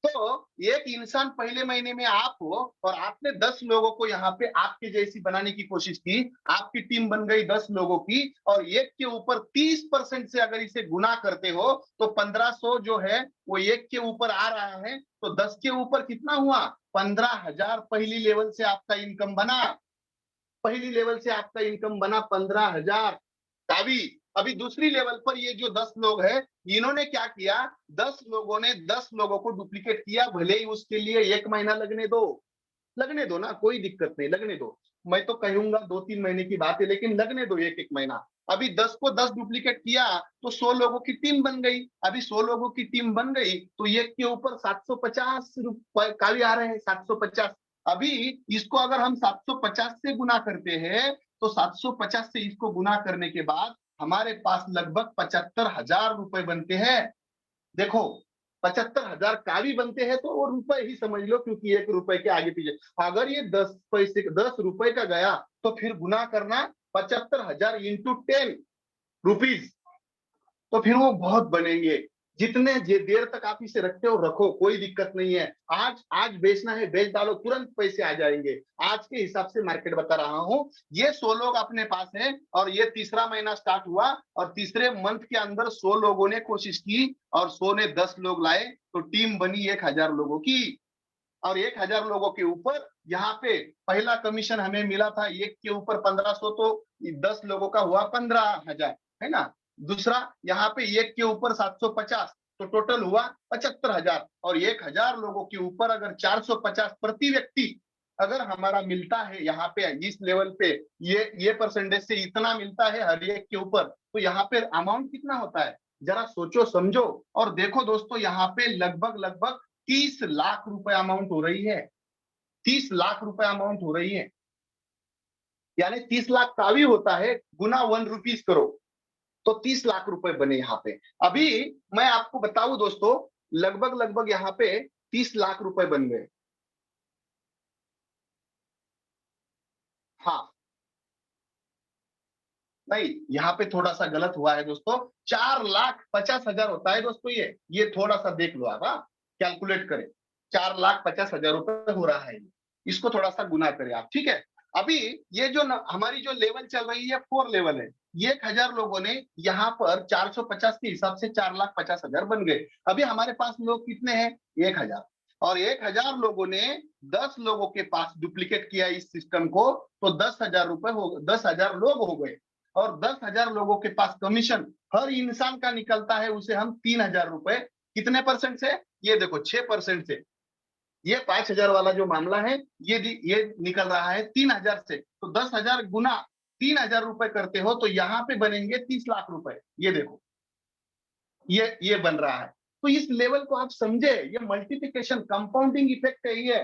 तो एक इंसान पहले महीने में आप हो और आपने 10 लोगों को यहाँ पे आपके जैसी बनाने की कोशिश की, आपकी टीम बन गई 10 लोगों की, और एक के ऊपर 30% से अगर इसे गुना करते हो तो 1500 जो है वो एक के ऊपर आ रहा है। तो 10 के ऊपर कितना हुआ? 15,000 पहली लेवल से आपका इनकम बना, पहली लेवल से आपका इनकम बना 15,000। अभी अभी दूसरी लेवल पर ये जो 10 लोग हैं, इन्होंने क्या किया? 10 लोगों ने 10 लोगों को डुप्लीकेट किया, भले ही उसके लिए 1 महीना लगने दो ना, कोई दिक्कत नहीं, लगने दो। मैं तो कहूंगा 2-3 महीने की बात है, लेकिन लगने दो 1-1 महीना। अभी 10 को 10 डुप्लीकेट किया तो 100 लोगों की टीम बन गई। अभी 100 लोगों की टीम बन गई तो एक के ऊपर 750 रुपए का भी आ रहे हैं, 750। अभी इसको अगर हम 750 से गुना करते हैं तो 750 से इसको गुना करने के बाद हमारे पास लगभग 75,000 रुपए बनते हैं। देखो, 75,000 का भी बनते हैं तो वो रुपए ही समझ लो, क्योंकि 1 रुपए के आगे पीछे अगर ये 10 रुपए का गया तो फिर गुना करना 75,000 इंटू 10 रुपीज, तो फिर वो बहुत बनेंगे। जितने देर तक आप इसे रखते हो रखो, कोई दिक्कत नहीं है। आज बेचना है बेच डालो, तुरंत पैसे आ जाएंगे। आज के हिसाब से मार्केट बता रहा हूं। ये 100 लोग अपने पास हैं और ये तीसरा महीना स्टार्ट हुआ और तीसरे मंथ के अंदर 100 लोगों ने कोशिश की और 100 ने 10 लोग लाए तो टीम बनी 1,000 लोगों की। और 1,000 लोगों के ऊपर यहाँ पे पहला कमीशन हमें मिला था, एक के ऊपर 1,500, तो 10 लोगों का हुआ 15,000, है ना। दूसरा यहाँ पे एक के ऊपर 750, तो टोटल हुआ 75,000। और 1,000 लोगों के ऊपर अगर 450 प्रति व्यक्ति अगर हमारा मिलता है यहाँ पे इस लेवल पे, ये परसेंटेज से इतना मिलता है हर एक के ऊपर, तो यहाँ पे अमाउंट कितना होता है जरा सोचो समझो। और देखो दोस्तों, यहाँ पे लगभग लगभग 30 लाख रुपए अमाउंट हो रही है, 30 लाख रुपए अमाउंट हो रही है, यानी 30 लाख का भी होता है, गुना 1 रुपीज करो तो 30 लाख रुपए बने यहाँ पे। अभी मैं आपको बताऊं दोस्तों, लगभग लगभग यहाँ पे 30 लाख रुपए बन गए। हाँ, नहीं, यहाँ पे थोड़ा सा गलत हुआ है दोस्तों, 4,50,000 होता है दोस्तों, ये थोड़ा सा देख लो आप, हाँ, कैलकुलेट करें, 4,50,000 रुपए हो रहा है। इसको थोड़ा सा गुना करें आप, ठीक है। अभी ये जो हमारी जो लेवल चल रही है 4 लेवल है, ये 1,000 लोगों ने यहाँ पर 450 के हिसाब से 4,50,000 बन गए। अभी हमारे पास लोग कितने हैं? 1,000। और 1,000 लोगों ने 10 लोगों के पास डुप्लीकेट किया इस सिस्टम को, तो 10,000 रुपए हो, 10,000 लोग हो गए। और 10,000 लोगों के पास कमीशन हर इंसान का निकलता है, उसे हम 3,000 रुपए कितने परसेंट से? ये देखो 6% से। ये 5,000 वाला जो मामला है, ये निकल रहा है 3,000 से। तो 10,000 गुना 3,000 रुपए करते हो तो यहाँ पे बनेंगे 30 लाख रुपए। ये देखो, ये बन रहा है। तो इस लेवल को आप समझे, ये मल्टीप्लिकेशन कंपाउंडिंग इफेक्ट है। ये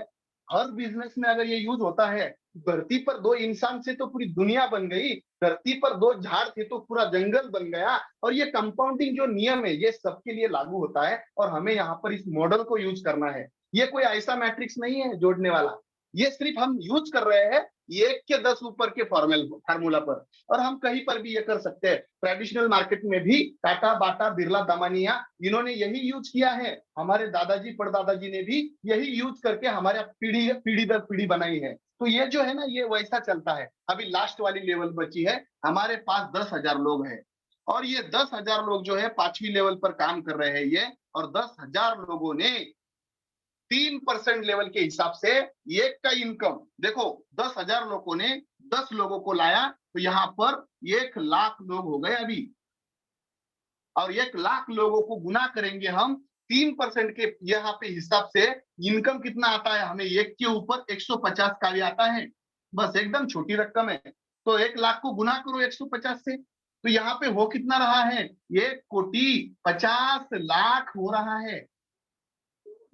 हर बिजनेस में अगर ये यूज होता है, धरती पर 2 इंसान से तो पूरी दुनिया बन गई, धरती पर 2 झाड़ थे तो पूरा जंगल बन गया। और ये कंपाउंडिंग जो नियम है, ये सबके लिए लागू होता है और हमें यहाँ पर इस मॉडल को यूज करना है। ये कोई ऐसा मैट्रिक्स नहीं है जोड़ने वाला, ये सिर्फ हम यूज कर रहे हैं 1 के 10 ऊपर के फार्मूला पर। और हम कहीं पर भी ये कर सकते हैं। ट्रेडिशनल मार्केट में भी टाटा, बाटा, बिरला, दामानिया, इन्होंने यही यूज किया है। हमारे दादाजी परदादाजी ने भी यही यूज करके हमारे पीढ़ी पीढ़ी दर पीढ़ी बनाई है। तो ये जो है ना, ये वैसा चलता है। अभी लास्ट वाली लेवल बची है, हमारे पास 10,000 लोग हैं और ये 10,000 लोग जो है 5वीं लेवल पर काम कर रहे हैं ये। और 10,000 लोगों ने 3% लेवल के हिसाब से एक का इनकम देखो 10,000 लोगों ने 10 लोगों को लाया तो यहाँ पर 1 लाख लोग हो गए अभी, और 1 लाख लोगों को गुना करेंगे हम 3% के यहाँ पे हिसाब से इनकम कितना आता है हमें, एक के ऊपर 150 का भी आता है, बस एकदम छोटी रकम है। तो 1 लाख को गुना करो 150 से, तो यहाँ पे हो कितना रहा है, 1,50,00,000 हो रहा है।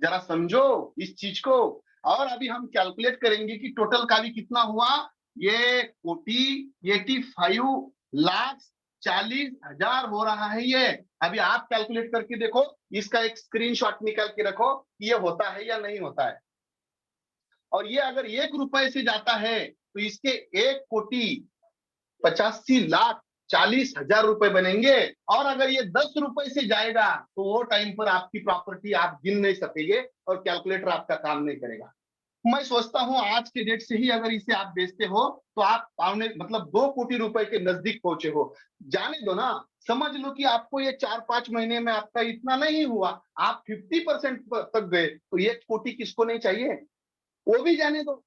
जरा समझो इस चीज को। और अभी हम कैलकुलेट करेंगे कि टोटल का भी कितना हुआ, ये 1,85,40,000 हो रहा है ये। अभी आप कैलकुलेट करके देखो, इसका एक स्क्रीनशॉट निकाल के रखो कि ये होता है या नहीं होता है। और ये अगर 1 रुपए से जाता है तो इसके 1,85,40,000 रुपए बनेंगे। और अगर ये 10 रुपए से जाएगा तो वो टाइम पर आपकी प्रॉपर्टी आप गिन नहीं सकेंगे और कैलकुलेटर आपका काम नहीं करेगा। मैं सोचता हूं आज के डेट से ही अगर इसे आप बेचते हो तो आप पावने मतलब 2 कोटी रुपए के नजदीक पहुंचे हो। जाने दो ना, समझ लो कि आपको ये 4-5 महीने में आपका इतना नहीं हुआ, आप 50% तक गए तो 1 कोटी किसको नहीं चाहिए, वो भी जाने दो।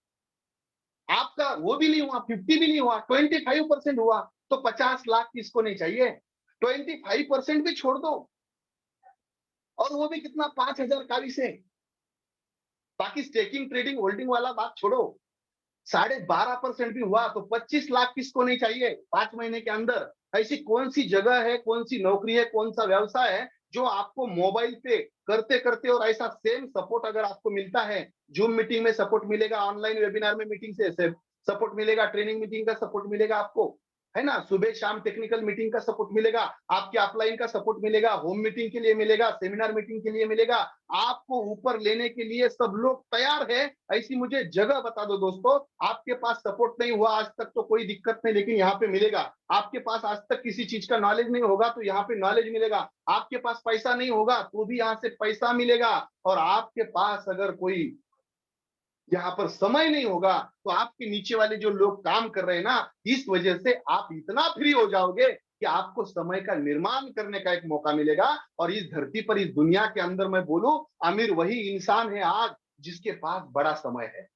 आपका वो भी नहीं हुआ, 50 भी नहीं हुआ, 25% हुआ तो 50 लाख किसको नहीं चाहिए। 25% भी छोड़ दो, और वो भी कितना 5,000 काली से। बाकी स्टेकिंग ट्रेडिंग होल्डिंग वाला बात छोड़ो, 12.5% भी हुआ तो 25 लाख किसको नहीं चाहिए 5 महीने के अंदर। ऐसी कौन सी जगह है, कौन सी नौकरी है, कौन सा व्यवसाय है जो आपको मोबाइल पे करते करते और ऐसा सेम सपोर्ट अगर आपको मिलता है, जूम मीटिंग में सपोर्ट मिलेगा, ऑनलाइन वेबिनार में मीटिंग से सपोर्ट मिलेगा, ट्रेनिंग मीटिंग का सपोर्ट मिलेगा आपको, है ना, सुबह शाम टेक्निकल मीटिंग का सपोर्ट मिलेगा, आपके ऑफलाइन का सपोर्ट मिलेगा, होम मीटिंग के लिए मिलेगा, सेमिनार मीटिंग के लिए मिलेगा, आपको ऊपर लेने के लिए सब लोग तैयार है। ऐसी मुझे जगह बता दो दोस्तों, आपके पास सपोर्ट नहीं हुआ आज तक तो कोई दिक्कत नहीं, लेकिन यहाँ पे मिलेगा। आपके पास आज तक किसी चीज का नॉलेज नहीं होगा तो यहाँ पे नॉलेज मिलेगा। आपके पास पैसा नहीं होगा तो भी यहाँ से पैसा मिलेगा। और आपके पास अगर कोई यहाँ पर समय नहीं होगा तो आपके नीचे वाले जो लोग काम कर रहे हैं ना, इस वजह से आप इतना फ्री हो जाओगे कि आपको समय का निर्माण करने का एक मौका मिलेगा। और इस धरती पर, इस दुनिया के अंदर मैं बोलूं, अमीर वही इंसान है आज जिसके पास बड़ा समय है।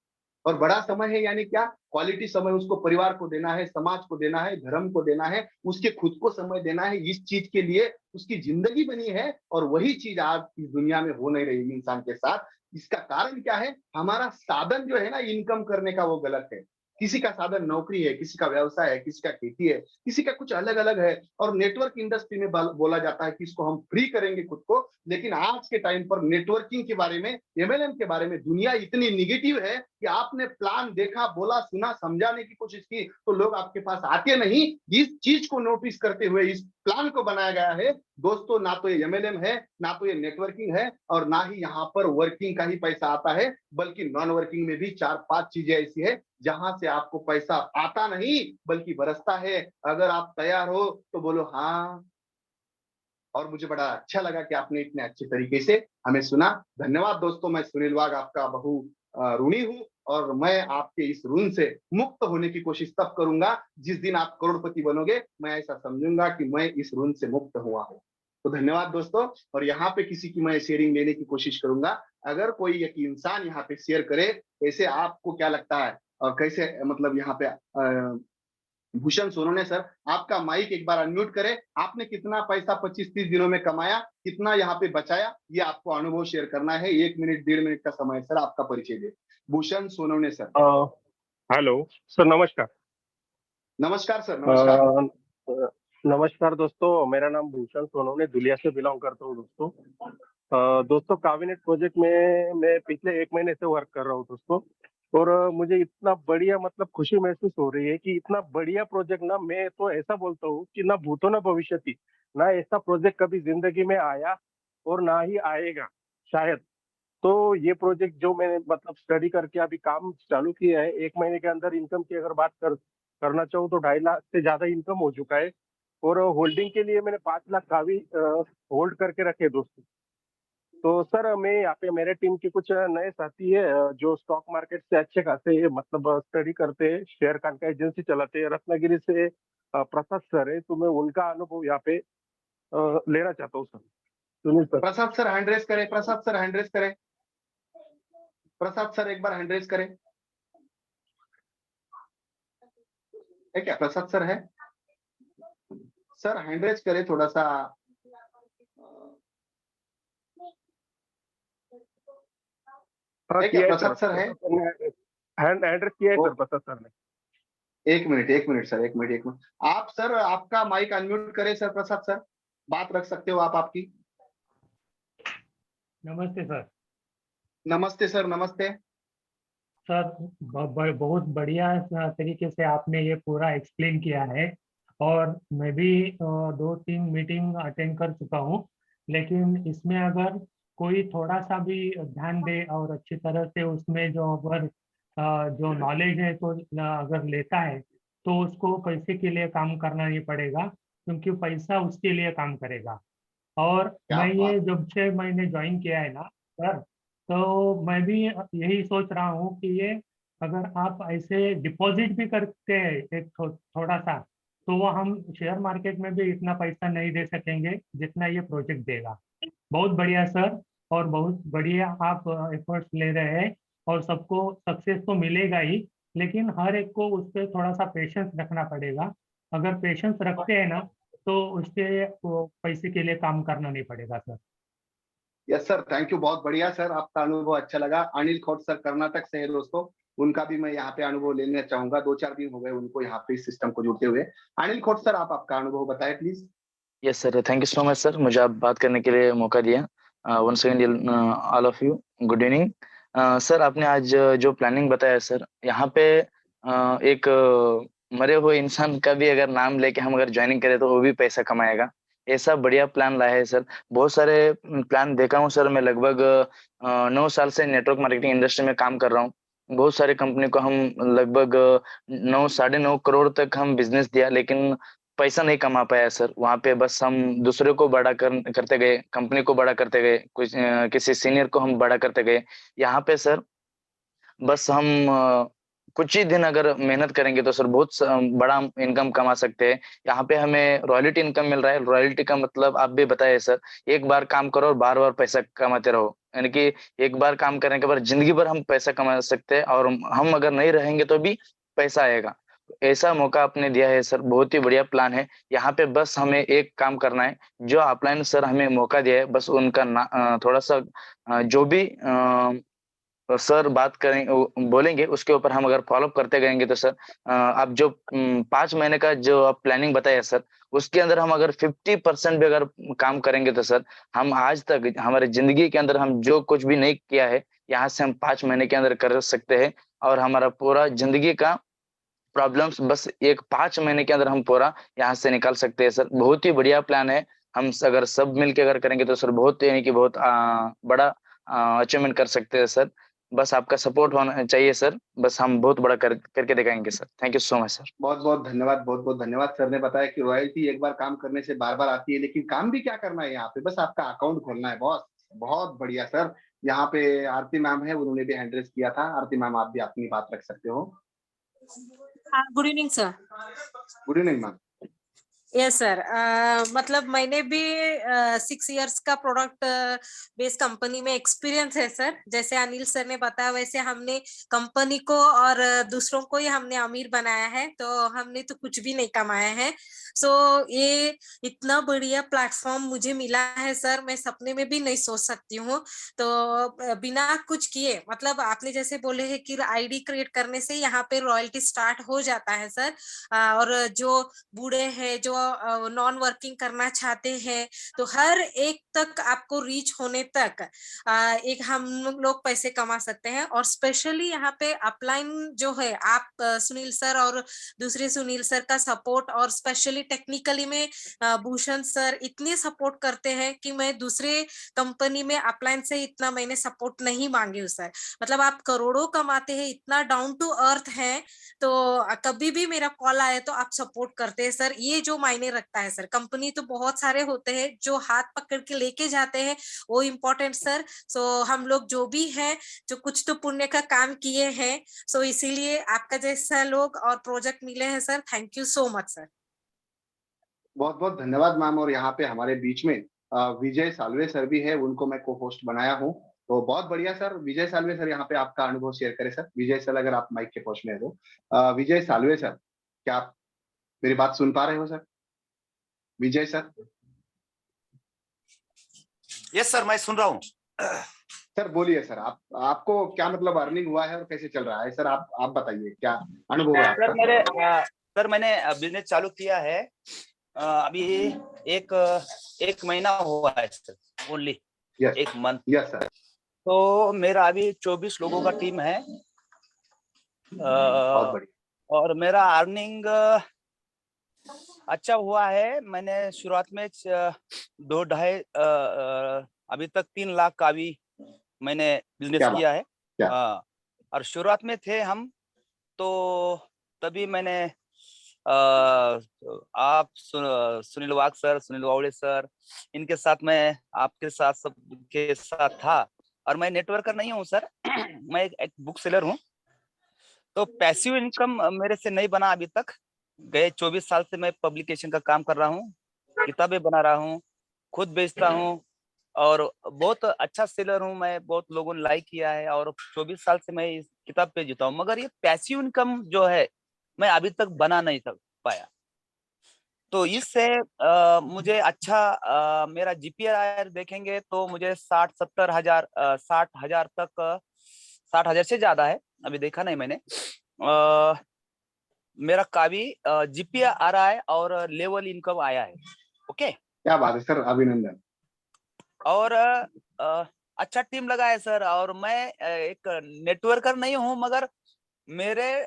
और बड़ा समय है यानी क्या, क्वालिटी समय उसको परिवार को देना है, समाज को देना है, धर्म को देना है, उसके खुद को समय देना है। इस चीज के लिए उसकी जिंदगी बनी है, और वही चीज आज इस दुनिया में हो नहीं रही इंसान के साथ। इसका कारण क्या है, हमारा साधन जो है ना इनकम करने का वो गलत है। किसी का साधन नौकरी है, किसी का व्यवसाय है, किसी का खेती है, किसी का कुछ अलग अलग है। और नेटवर्क इंडस्ट्री में बोला जाता है कि इसको हम फ्री करेंगे खुद को। लेकिन आज के टाइम पर नेटवर्किंग के बारे में, एमएलएम के बारे में दुनिया इतनी निगेटिव है कि आपने प्लान देखा, बोला, सुना, समझाने की कोशिश की तो लोग आपके पास आते नहीं। इस चीज को नोटिस करते हुए इस प्लान को बनाया गया है दोस्तों। ना तो ये एमएलएम है, ना तो ये नेटवर्किंग है, और ना ही यहाँ पर वर्किंग का ही पैसा आता है, बल्कि नॉन वर्किंग में भी 4-5 चीजें ऐसी है जहां से आपको पैसा आता नहीं बल्कि बरसता है। अगर आप तैयार हो तो बोलो हाँ। और मुझे बड़ा अच्छा लगा कि आपने इतने अच्छे तरीके से हमें सुना। धन्यवाद दोस्तों, मैं सुनील वाघ आपका बहु ऋणी हूँ, और मैं आपके इस ऋण से मुक्त होने की कोशिश तब करूंगा जिस दिन आप करोड़पति बनोगे। मैं ऐसा समझूंगा कि मैं इस ऋण से मुक्त हुआ हूँ। तो धन्यवाद दोस्तों। और यहाँ पे किसी की मैं शेयरिंग लेने की कोशिश करूंगा। अगर कोई एक इंसान यहाँ पे शेयर करे, ऐसे आपको क्या लगता है और कैसे, मतलब यहाँ पे भूषण सोनोने सर, आपका माइक एक बार अनम्यूट करें। आपने कितना पैसा 25-30 दिनों में कमाया, कितना यहाँ पे बचाया, ये आपको अनुभव शेयर करना है। 1 मिनट 1.5 मिनट का समय है सर, आपका परिचय दे। Bhushan Sonone sir. Hello sir, नमस्कार। नमस्कार सर, नमस्कार। नमस्कार दोस्तों, मेरा नाम भूषण सोनोने दुलिया से बिलोंग करता हूँ दोस्तों। दोस्तों काबिनेट प्रोजेक्ट में मैं पिछले 1 महीने से वर्क कर रहा हूँ दोस्तों। और मुझे इतना बढ़िया मतलब खुशी महसूस हो रही है कि इतना बढ़िया प्रोजेक्ट ना, मैं तो ऐसा बोलता हूँ कि ना भूतो ना भविष्यति, ना ऐसा प्रोजेक्ट कभी जिंदगी में आया और ना ही आएगा शायद। तो ये प्रोजेक्ट जो मैंने मतलब स्टडी करके अभी काम चालू किया है, 1 महीने के अंदर इनकम की अगर बात करना चाहूँ तो 2.5 लाख से ज्यादा इनकम हो चुका है। और होल्डिंग के लिए मैंने 5 लाख काफी होल्ड करके रखे दोस्तों। तो सर मैं यहाँ पे मेरे टीम के कुछ नए साथी है जो स्टॉक मार्केट से अच्छे खासे मतलब स्टडी करते हैं, शेयर खान का एजेंसी चलाते हैं, रत्नागिरी से प्रसाद सर है। तो मैं उनका अनुभव यहाँ पे लेना चाहता हूँ सर। सुनील सर। प्रसाद सर हैंड रेस करें, प्रसाद सर हैंड रेस करें। प्रसाद सर एक बार हैंड रेज करें। है क्या प्रसाद सर है? सर हैंड रेज करें थोड़ा सा। हाँ है क्या किया है प्रसाद सर है? हैंड एड्रेस किया है ओ, सर प्रसाद सर ने। एक मिनट सर, एक मिनट। आप सर आपका माइक अनम्यूट करें सर, प्रसाद सर बात रख सकते हो आप आपकी। नमस्ते सर। नमस्ते सर, नमस्ते। सर बहुत बढ़िया तरीके से आपने ये पूरा एक्सप्लेन किया है और मैं भी 2-3 मीटिंग अटेंड कर चुका हूँ, लेकिन इसमें अगर कोई थोड़ा सा भी ध्यान दे और अच्छी तरह से उसमें जो नॉलेज है तो अगर लेता है तो उसको पैसे के लिए काम करना नहीं पड़ेगा, क्योंकि पैसा उसके लिए काम करेगा। और क्या मैं ये बात। जब से मैंने ज्वाइन किया है ना सर, तो मैं भी यही सोच रहा हूँ कि ये अगर आप ऐसे डिपॉजिट भी करते हैं एक थोड़ा सा, तो वो हम शेयर मार्केट में भी इतना पैसा नहीं दे सकेंगे जितना ये प्रोजेक्ट देगा। बहुत बढ़िया सर, और बहुत बढ़िया आप एफर्ट्स ले रहे हैं और सबको सक्सेस तो मिलेगा ही, लेकिन हर एक को उस पर थोड़ा सा पेशेंस रखना पड़ेगा। अगर पेशेंस रखते हैं ना तो उसके वो पैसे के लिए काम करना नहीं पड़ेगा sir. Yes sir, thank you, बहुत बढ़िया सर, आपका अनुभव अच्छा लगा। अनिल खोट सर कर्नाटक से है दोस्तों, उनका भी मैं यहाँ पे अनुभव लेना चाहूंगा। 2-4 दिन हो गए उनको यहाँ पे इस सिस्टम को जुड़ते हुए। अनिल खोट सर आप आपका अनुभव बताएं please. Yes sir, thank you so much sir, मुझे आप बात करने के लिए मौका दिया। One second all of you, good evening. Sir आपने आज जो प्लानिंग बताया सर, यहाँ पे एक मरे हुए इंसान का भी अगर नाम लेके हम अगर ज्वाइनिंग करें तो वो भी पैसा कमाएगा, ऐसा बढ़िया प्लान लाया है सर। बहुत सारे प्लान देखा हूँ सर, मैं लगभग 9 साल से नेटवर्क मार्केटिंग इंडस्ट्री में काम कर रहा हूँ। बहुत सारे कंपनी को हम लगभग 9-9.5 करोड़ तक हम बिजनेस दिया, लेकिन पैसा नहीं कमा पाया सर। वहां पे बस हम दूसरे को बड़ा करते गए, कंपनी को बड़ा करते गए, कुछ किसी सीनियर को हम बड़ा करते गए। यहाँ पे सर बस हम कुछ ही दिन अगर मेहनत करेंगे तो सर बहुत बड़ा इनकम कमा सकते हैं। यहाँ पे हमें रॉयल्टी इनकम मिल रहा है। रॉयल्टी का मतलब आप भी बताइए सर, एक बार काम करो और बार बार पैसा कमाते रहो, यानी कि एक बार काम करने के बाद जिंदगी भर हम पैसा कमा सकते हैं, और हम अगर नहीं रहेंगे तो भी पैसा आएगा। ऐसा मौका आपने दिया है सर, बहुत ही बढ़िया प्लान है। यहाँ पे बस हमें एक काम करना है, जो अपलाइन सर हमें मौका दिया है, बस उनका थोड़ा सा जो भी सर बात करें बोलेंगे उसके ऊपर हम अगर फॉलोअप करते गएंगे तो सर आप जो 5 महीने का जो आप प्लानिंग बताया सर, उसके अंदर हम अगर 50% भी अगर काम करेंगे तो सर हम आज तक हमारे जिंदगी के अंदर हम जो कुछ भी नहीं किया है, यहाँ से हम 5 महीने के अंदर कर सकते हैं। और हमारा पूरा जिंदगी का प्रॉब्लम्स बस एक 5 महीने के अंदर हम पूरा यहाँ से निकाल सकते हैं सर। बहुत ही बढ़िया प्लान है। हम अगर सब मिलके अगर करेंगे तो सर बहुत, यानी कि बहुत बड़ा अचीवमेंट कर सकते हैं सर। बस आपका सपोर्ट होना चाहिए सर, बस हम बहुत बड़ा करके दिखाएंगे sir. Thank you so much sir. बहुत बहुत धन्यवाद, बहुत बहुत धन्यवाद। सर ने बताया कि रॉयल्टी एक बार काम करने से बार बार आती है, लेकिन काम भी क्या करना है यहाँ पे, बस आपका अकाउंट खोलना है बॉस। बहुत बढ़िया सर। यहाँ पे आरती मैम है, उन्होंने भी हैंड रेज किया था। आरती मैम आप भी अपनी बात रख सकते हो। Good evening sir. Good evening ma'am. Yes sir, मतलब मैंने भी 6 इयर्स का प्रोडक्ट बेस्ड कंपनी में एक्सपीरियंस है सर। जैसे अनिल सर ने बताया वैसे हमने कंपनी को और दूसरों को ही हमने अमीर बनाया है, तो हमने तो कुछ भी नहीं कमाया है। सो ये इतना बढ़िया प्लेटफॉर्म मुझे मिला है सर, मैं सपने में भी नहीं सोच सकती हूँ। तो बिना कुछ किए, मतलब आपने जैसे बोले हैं कि आईडी क्रिएट करने से यहाँ पे रॉयल्टी स्टार्ट हो जाता है सर। और जो बूढ़े हैं, जो नॉन वर्किंग करना चाहते हैं, तो हर एक तक आपको रीच होने तक एक हम लोग पैसे कमा सकते हैं। और स्पेशली यहाँ पे अपलाइन जो है, आप सुनील सर और दूसरे सुनील सर का सपोर्ट, और स्पेशली टेक्निकली में भूषण सर इतने सपोर्ट करते हैं कि मैं दूसरे कंपनी में अपलाइन से इतना मैंने सपोर्ट नहीं मांगे सर। मतलब आप करोड़ों कमाते हैं, इतना डाउन टू अर्थ है, तो कभी भी मेरा कॉल आए तो आप सपोर्ट करते हैं सर, ये जो मायने रखता है सर। कंपनी तो बहुत सारे होते हैं जो हाथ पकड़ के लेके जाते हैं, वो इम्पोर्टेंट सर। सो हम लोग जो भी हैं, जो कुछ तो पुण्य का काम किए हैं, सो इसीलिए आपका जैसा लोग और प्रोजेक्ट मिले हैं sir. Thank you so much sir. बहुत बहुत धन्यवाद मैम। और यहाँ पे हमारे बीच में विजय सालवे सर भी है, उनको मैं को होस्ट बनाया हूँ। तो बहुत बढ़िया सर। विजय सालवे सर यहाँ पे आपका अनुभव शेयर करें सर। विजय सर अगर आप माइक के पहुंच में है तो विजय सालवे सर, क्या आप मेरी बात सुन पा रहे हो सर? विजय सर। यस सर, मैं सुन रहा हूँ। सर बोलिए सर, आपको क्या मतलब अर्निंग हुआ है और कैसे चल रहा है सर? आप बताइए क्या अनुभव है आपका? सर मैंने बिजनेस चालू किया है अभी एक महीना हुआ है सर, ओनली यस एक मंथ। Yes sir. तो मेरा अभी 24 लोगों का टीम है बहुत बढ़िया। और मेरा अर्निंग अच्छा हुआ है। मैंने शुरुआत में 2-2.5 अभी तक 3 लाख का भी मैंने बिजनेस क्या किया है। क्या? हाँ, और शुरुआत में थे हम तो तभी मैंने आप सुनील वाग सर, सुनील वावड़े सर, इनके साथ मैं आपके साथ सबके साथ था। और मैं नेटवर्कर नहीं हूँ सर मैं एक बुक सेलर हूँ। तो पैसिव इनकम मेरे से नहीं बना अभी तक। गए 24 साल से मैं पब्लिकेशन का काम कर रहा हूँ, किताबें बना रहा हूँ, खुद बेचता हूँ और बहुत अच्छा सेलर हूँ मैं। बहुत लोगों ने लाइक किया है और 24 साल से मैं इस किताब पे जीता हूँ। मगर ये पैसिव इनकम जो है मैं अभी तक बना नहीं पाया। तो इससे मुझे अच्छा मेरा जीपीआर देखेंगे तो मुझे 60-70 हजार 60,000 तक 60,000 से ज्यादा है, अभी देखा नहीं मैंने। मेरा काफी जीपीआर आ रहा है और लेवल इनकम आया है। ओके, क्या बात है सर, अभिनंदन। और अच्छा टीम लगा है सर। और मैं एक नेटवर्कर नहीं हूँ मगर मेरे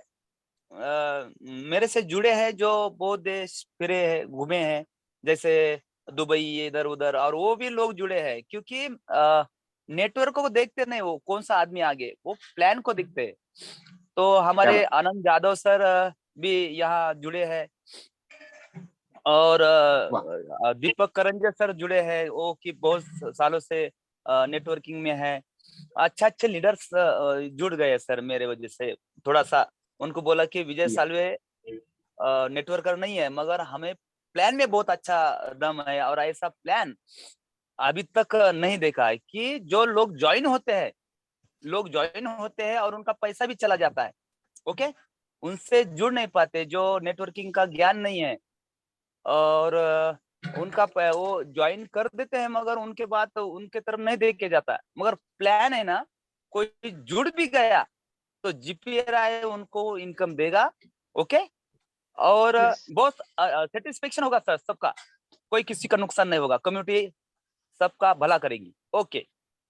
मेरे से जुड़े हैं जो बहुत देश फिरे हैं, घूमे हैं, जैसे दुबई इधर उधर, और वो भी लोग जुड़े हैं क्योंकि नेटवर्क को देखते नहीं वो कौन सा आदमी आगे, वो प्लान को दिखते हैं। तो क्या हमारे बात। आनंद यादव सर भी यहाँ जुड़े हैं और वाह। दीपक करंजे सर जुड़े हैं, वो कि बहुत सालों से नेटवर्किंग में है। अच्छा अच्छे लीडर्स जुड़ गए सर मेरे वजह से। थोड़ा सा उनको बोला कि विजय या, सालवे नेटवर्कर नहीं है मगर हमें प्लान में बहुत अच्छा दम है, और ऐसा प्लान अभी तक नहीं देखा है कि जो लोग ज्वाइन होते हैं और उनका पैसा भी चला जाता है। ओके, उनसे जुड़ नहीं पाते, जो नेटवर्किंग का ज्ञान नहीं है, और उनका वो ज्वाइन कर देते हैं मगर उनके बाद तो उनके तरफ नहीं देखे जाता है। मगर प्लान है ना, कोई जुड़ भी गया तो जीपीआर उनको इनकम देगा। ओके, और यस बहुत सेटिस्फेक्शन होगा सर सबका, कोई किसी का नुकसान नहीं होगा, कम्युनिटी सबका भला करेगी। ओके,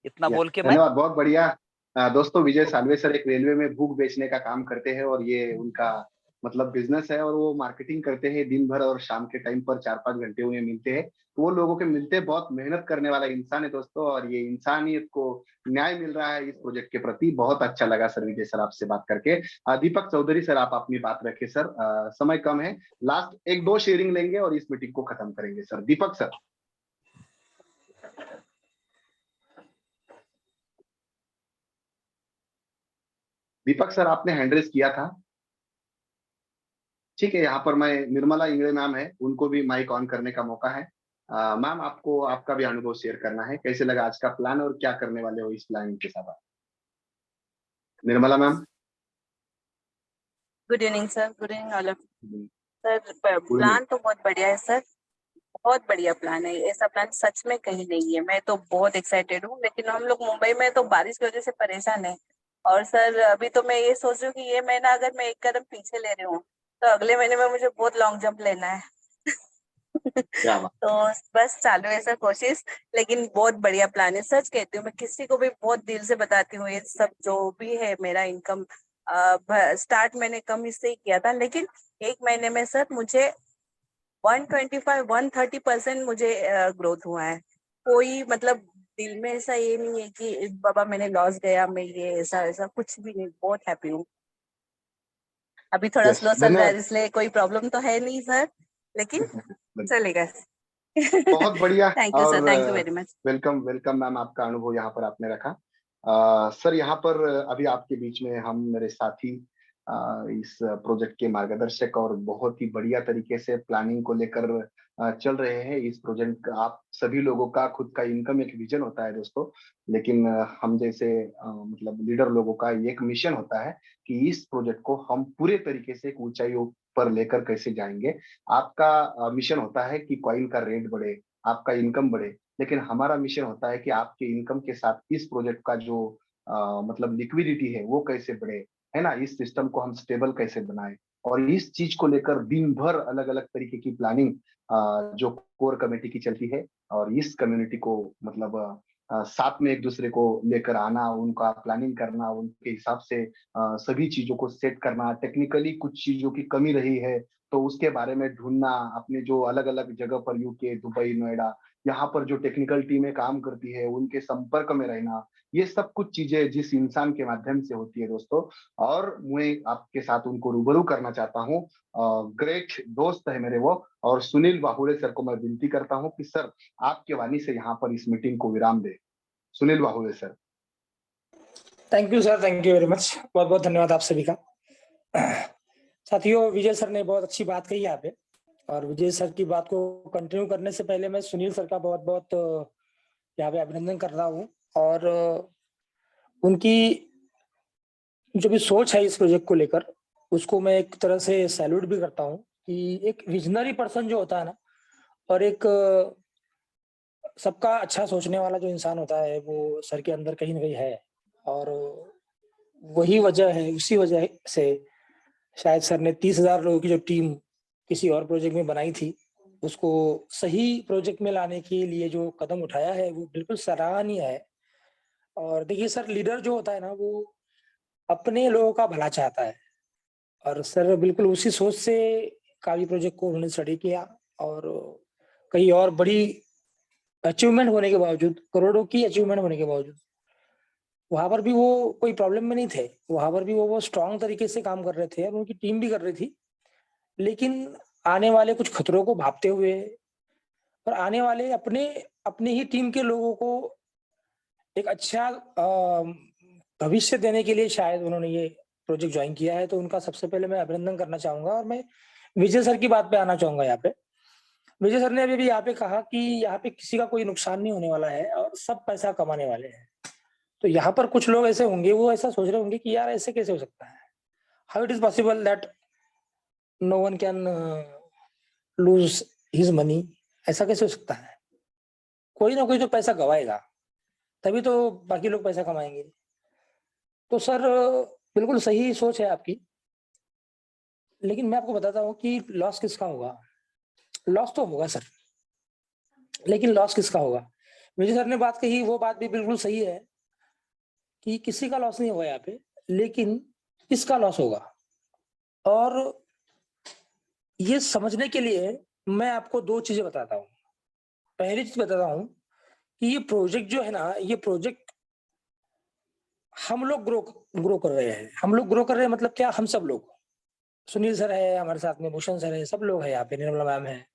इतना यस, बोल के मैं धन्यवाद, बहुत बढ़िया। दोस्तों, विजय सालवे सर एक रेलवे में बुक बेचने का काम करते हैं और ये उनका मतलब बिजनेस है और वो मार्केटिंग करते हैं दिन भर, और शाम के टाइम पर 4-5 घंटे उन्हें मिलते हैं। तो वो लोगों के मिलते हैं, बहुत मेहनत करने वाला इंसान है दोस्तों, और ये इंसानियत को न्याय मिल रहा है इस प्रोजेक्ट के प्रति। बहुत अच्छा लगा सर विजय सर आपसे बात करके। दीपक चौधरी सर, आप अपनी बात रखें सर, समय कम है, लास्ट 1-2 शेयरिंग लेंगे और इस मीटिंग को खत्म करेंगे सर। दीपक सर। दीपक सर, आपने हैंड रेज किया था, ठीक है। यहाँ पर मैं निर्मला इंगड़े मैम है, उनको भी माइक ऑन करने का मौका है। मैम, आपको आपका भी अनुभव शेयर करना है, कैसे लगा आज का प्लान और क्या करने वाले हो इस प्लानिंग के साथ? Nirmala ma'am. Good evening sir, good evening all of sir. Good plan तो बहुत बढ़िया है सर, बहुत बढ़िया प्लान है। ऐसा प्लान सच में कहीं नहीं है। मैं तो बहुत एक्साइटेड हूँ, लेकिन हम लोग मुंबई में तो बारिश की वजह से परेशान है। और सर अभी तो मैं ये सोच रही हूँ कि ये महीना अगर मैं एक कदम पीछे ले रही हूँ तो अगले महीने में मुझे बहुत लॉन्ग जंप लेना है क्या बात। तो बस चालू है सर कोशिश, लेकिन बहुत बढ़िया प्लान है। सच कहती हूँ, मैं किसी को भी बहुत दिल से बताती हूँ, ये सब जो भी है मेरा इनकम स्टार्ट मैंने कम इससे ही किया था, लेकिन एक महीने में सर मुझे 125-130% मुझे ग्रोथ हुआ है। कोई मतलब दिल में ऐसा ये नहीं है कि बाबा मैंने लॉस गया, मैं ये ऐसा ऐसा कुछ भी नहीं। बहुत हैप्पी हूँ। अभी थोड़ा यस, स्लो चल रहा है धन्यवाद। इसलिए कोई प्रॉब्लम तो है नहीं सर, लेकिन चलेगा बहुत बढ़िया। थैंक यू और sir, thank you very much. Welcome welcome ma'am, आपका अनुभव यहाँ पर आपने रखा। सर यहाँ पर अभी आपके बीच में हम मेरे साथी इस प्रोजेक्ट के मार्गदर्शक और बहुत ही बढ़िया तरीके से प्लानिंग को लेकर चल रहे हैं। इस प्रोजेक्ट का आप सभी लोगों का खुद का इनकम एक विजन होता है दोस्तों, लेकिन हम जैसे मतलब लीडर लोगों का एक मिशन होता है कि इस प्रोजेक्ट को हम पूरे तरीके से एक ऊंचाइयों पर लेकर कैसे जाएंगे। आपका मिशन होता है कि कॉइन का रेट बढ़े, आपका इनकम बढ़े, लेकिन हमारा मिशन होता है कि आपके इनकम के साथ इस प्रोजेक्ट का जो मतलब लिक्विडिटी है वो कैसे बढ़े, है ना। इस सिस्टम को हम स्टेबल कैसे बनाएं, और इस चीज को लेकर दिन भर अलग अलग तरीके की प्लानिंग जो कोर कमेटी की चलती है, और इस कम्युनिटी को मतलब साथ में एक दूसरे को लेकर आना, उनका प्लानिंग करना, उनके हिसाब से सभी चीजों को सेट करना। टेक्निकली कुछ चीजों की कमी रही है तो उसके बारे में ढूंढना, अपने जो अलग अलग जगह पर यूके, दुबई, नोएडा, यहाँ पर जो टेक्निकल टीमें काम करती है उनके संपर्क में रहना, ये सब कुछ चीजें जिस इंसान के माध्यम से होती है दोस्तों। और मैं आपके साथ उनको रूबरू करना चाहता हूँ। ग्रेट दोस्त है मेरे वो, और सुनील बाहुड़े सर को मैं विनती करता हूँ कि सर आपके वाणी से यहाँ पर इस मीटिंग को विराम दे। Sunil Bahude sir. Thank you sir, thank you very much. बहुत बहुत धन्यवाद आप सभी का। साथियों, विजय सर ने बहुत अच्छी बात कही यहाँ पे, और विजय सर की बात को कंटिन्यू करने से पहले मैं सुनील सर का बहुत बहुत यहाँ पे अभिनंदन कर रहा हूँ। और उनकी जो भी सोच है इस प्रोजेक्ट को लेकर, उसको मैं एक तरह से सैल्यूट भी करता हूँ कि एक विजनरी पर्सन जो होता है ना, और एक सबका अच्छा सोचने वाला जो इंसान होता है, वो सर के अंदर कहीं ना कहीं है। और वही वजह है, उसी वजह से शायद सर ने 30,000 लोगों की जो टीम किसी और प्रोजेक्ट में बनाई थी, उसको सही प्रोजेक्ट में लाने के लिए जो कदम उठाया है वो बिल्कुल सराहनीय है। और देखिए सर, लीडर जो होता है ना, वो अपने लोगों का भला चाहता है, और सर बिल्कुल उसी सोच से कावी प्रोजेक्ट को उन्होंने स्टडी किया। और कहीं और बड़ी अचीवमेंट होने के बावजूद, करोड़ों की अचीवमेंट होने के बावजूद, वहां पर भी वो कोई प्रॉब्लम में नहीं थे। वहां पर भी वो स्ट्रांग तरीके से काम कर रहे थे, और उनकी टीम भी कर रही थी। लेकिन आने वाले कुछ खतरों को भांपते हुए, और आने वाले अपने अपने ही टीम के लोगों को एक अच्छा भविष्य देने के लिए शायद उन्होंने ये प्रोजेक्ट ज्वाइन किया है। तो उनका सबसे पहले मैं अभिनंदन करना चाहूंगा। और मैं विजय सर की बात पे आना चाहूंगा यहाँ पे। विजय सर ने अभी भी यहाँ पे कहा कि यहाँ पे किसी का कोई नुकसान नहीं होने वाला है और सब पैसा कमाने वाले हैं। तो यहाँ पर कुछ लोग ऐसे होंगे, वो ऐसा सोच रहे होंगे कि यार ऐसे कैसे हो सकता है, how it is possible that no one can lose his money, ऐसा कैसे हो सकता है। कोई ना कोई तो पैसा गवाएगा, तभी तो बाकी लोग पैसा कमाएंगे। तो सर बिल्कुल सही सोच है आपकी, लेकिन मैं आपको बताता हूँ कि लॉस किसका होगा। लॉस तो होगा सर, लेकिन लॉस किसका होगा। विजय सर ने बात कही, वो बात भी बिल्कुल सही है कि किसी का लॉस नहीं होगा यहाँ पे, लेकिन किसका लॉस होगा। और ये समझने के लिए मैं आपको दो चीजें बताता हूँ। पहली चीज बताता हूँ कि ये प्रोजेक्ट जो है ना, ये प्रोजेक्ट हम लोग ग्रो कर रहे हैं। हम लोग ग्रो कर रहे हैं मतलब क्या, हम सब लोग, सुनील सर है हमारे साथ में, भूषण सर है, सब लोग है यहाँ पे, निर्मला मैम है,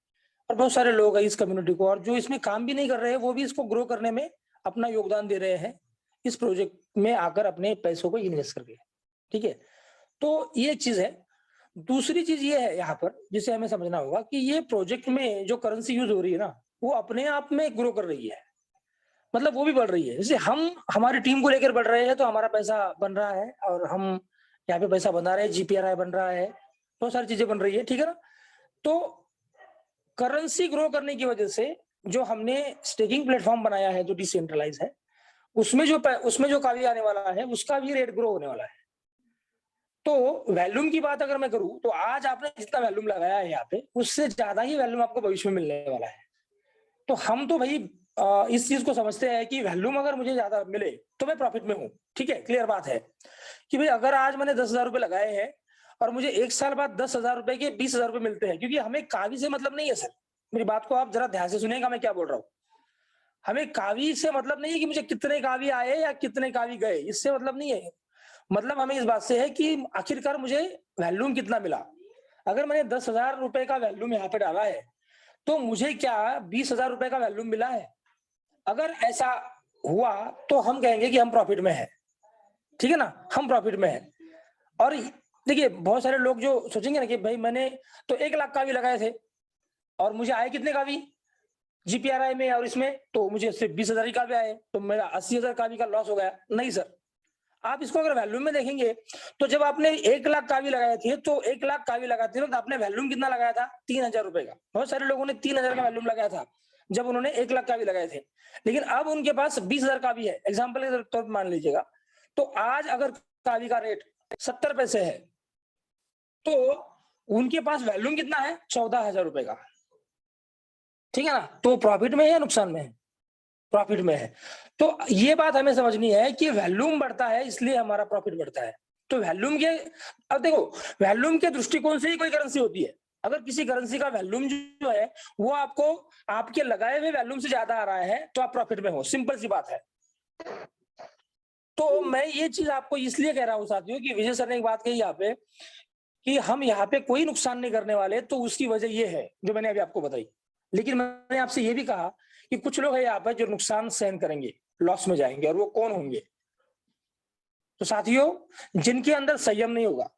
और बहुत सारे लोग हैं इस कम्युनिटी को। और जो इसमें काम भी नहीं कर रहे हैं, वो भी इसको ग्रो करने में अपना योगदान दे रहे हैं, इस प्रोजेक्ट में आकर अपने पैसों को इन्वेस्ट करके। ठीक है, तो ये एक चीज है। दूसरी चीज ये है यहाँ पर जिसे हमें समझना होगा कि ये प्रोजेक्ट में जो करेंसी यूज हो रही है ना, वो अपने आप में ग्रो कर रही है, मतलब वो भी बढ़ रही है। जैसे हम हमारी टीम को लेकर बढ़ रहे हैं तो हमारा पैसा बन रहा है, और हम यहाँ पे पैसा बना रहे हैं, GPRI बन रहा है, बहुत सारी चीजें बन रही है। ठीक है ना। तो करेंसी ग्रो करने की वजह से जो हमने स्टेकिंग प्लेटफॉर्म बनाया है जो डिसेंट्रलाइज है, उसमें जो कावी आने वाला है उसका भी रेट ग्रो होने वाला है। तो वैल्यूम की बात अगर मैं करूं तो आज आपने जितना वैल्यूम लगाया है यहाँ पे, उससे ज्यादा ही वैल्यूम आपको भविष्य में मिलने वाला है। तो हम तो भाई इस चीज को समझते हैं कि वैल्यूम अगर मुझे ज्यादा मिले तो मैं प्रॉफिट में हूँ। ठीक है, क्लियर बात है कि भाई अगर आज मैंने 10,000 रुपए लगाए हैं और मुझे एक साल बाद 10,000 रुपए के 20,000 रुपए मिलते हैं, क्योंकि हमें कावी से मतलब नहीं है सर। मेरी बात को आप जरा ध्यान से सुनिएगा मैं क्या बोल रहा हूँ। हमें कावी से मतलब नहीं है कि मुझे कितने कावी आए या कितने कावी गए, इससे मतलब नहीं है। मतलब हमें इस बात से है कि आखिरकार मुझे वैल्यूम कितना मिला। अगर मैंने 10,000 रुपए का वैल्यूम यहाँ पे डाला है तो मुझे क्या 20,000 रुपए का वैल्यूम मिला है। अगर ऐसा हुआ तो हम कहेंगे कि हम प्रॉफिट में है। ठीक है ना, हम प्रॉफिट में है। और देखिए बहुत सारे लोग जो सोचेंगे ना कि भाई मैंने तो 1 लाख का भी लगाए थे और मुझे आए कितने का भी जीपीआरआई में और इसमें, तो मुझे सिर्फ 20,000 का भी आए, तो मेरा 80,000 का भी का लॉस हो गया। नहीं सर, आप इसको अगर वैल्यूम में देखेंगे तो जब आपने 1 लाख का भी लगाए थे तो 1 लाख का भी लगाते हो तो आपने वैल्यूम कितना लगाया था? 3,000 रुपए का। बहुत सारे लोगों ने 3,000 का वैल्यूम लगाया था जब उन्होंने 1 लाख का भी लगाए थे, लेकिन अब उनके पास 20,000 का भी है, एग्जाम्पल के तौर पर मान लीजिएगा। तो आज अगर कावी का रेट 70 पैसे है तो उनके पास वैल्यूम कितना है? 14,000 रुपए का। ठीक है ना? तो प्रॉफिट में है या नुकसान में है? प्रॉफिट में है। तो ये बात हमें समझनी है कि वैल्यूम बढ़ता है इसलिए हमारा प्रॉफिट बढ़ता है। तो वैल्यूम के, अब देखो वैल्यूम के दृष्टिकोण से ही कोई करेंसी होती है। अगर किसी करेंसी का वैल्यूम जो है वो आपको आपके लगाए हुए वैल्यूम से ज्यादा आ रहा है तो आप प्रॉफिट में हो, सिंपल सी बात है। तो मैं ये चीज आपको इसलिए कह रहा हूं साथियों कि विजय सर ने एक बात कही यहाँ पे कि हम यहाँ पे कोई नुकसान नहीं करने वाले, तो उसकी वजह ये है जो मैंने अभी आपको बताई। लेकिन मैंने आपसे ये भी कहा कि कुछ लोग है यहाँ पर जो नुकसान सहन करेंगे, लॉस में जाएंगे, और वो कौन होंगे? तो साथियों जिनके अंदर संयम नहीं होगा,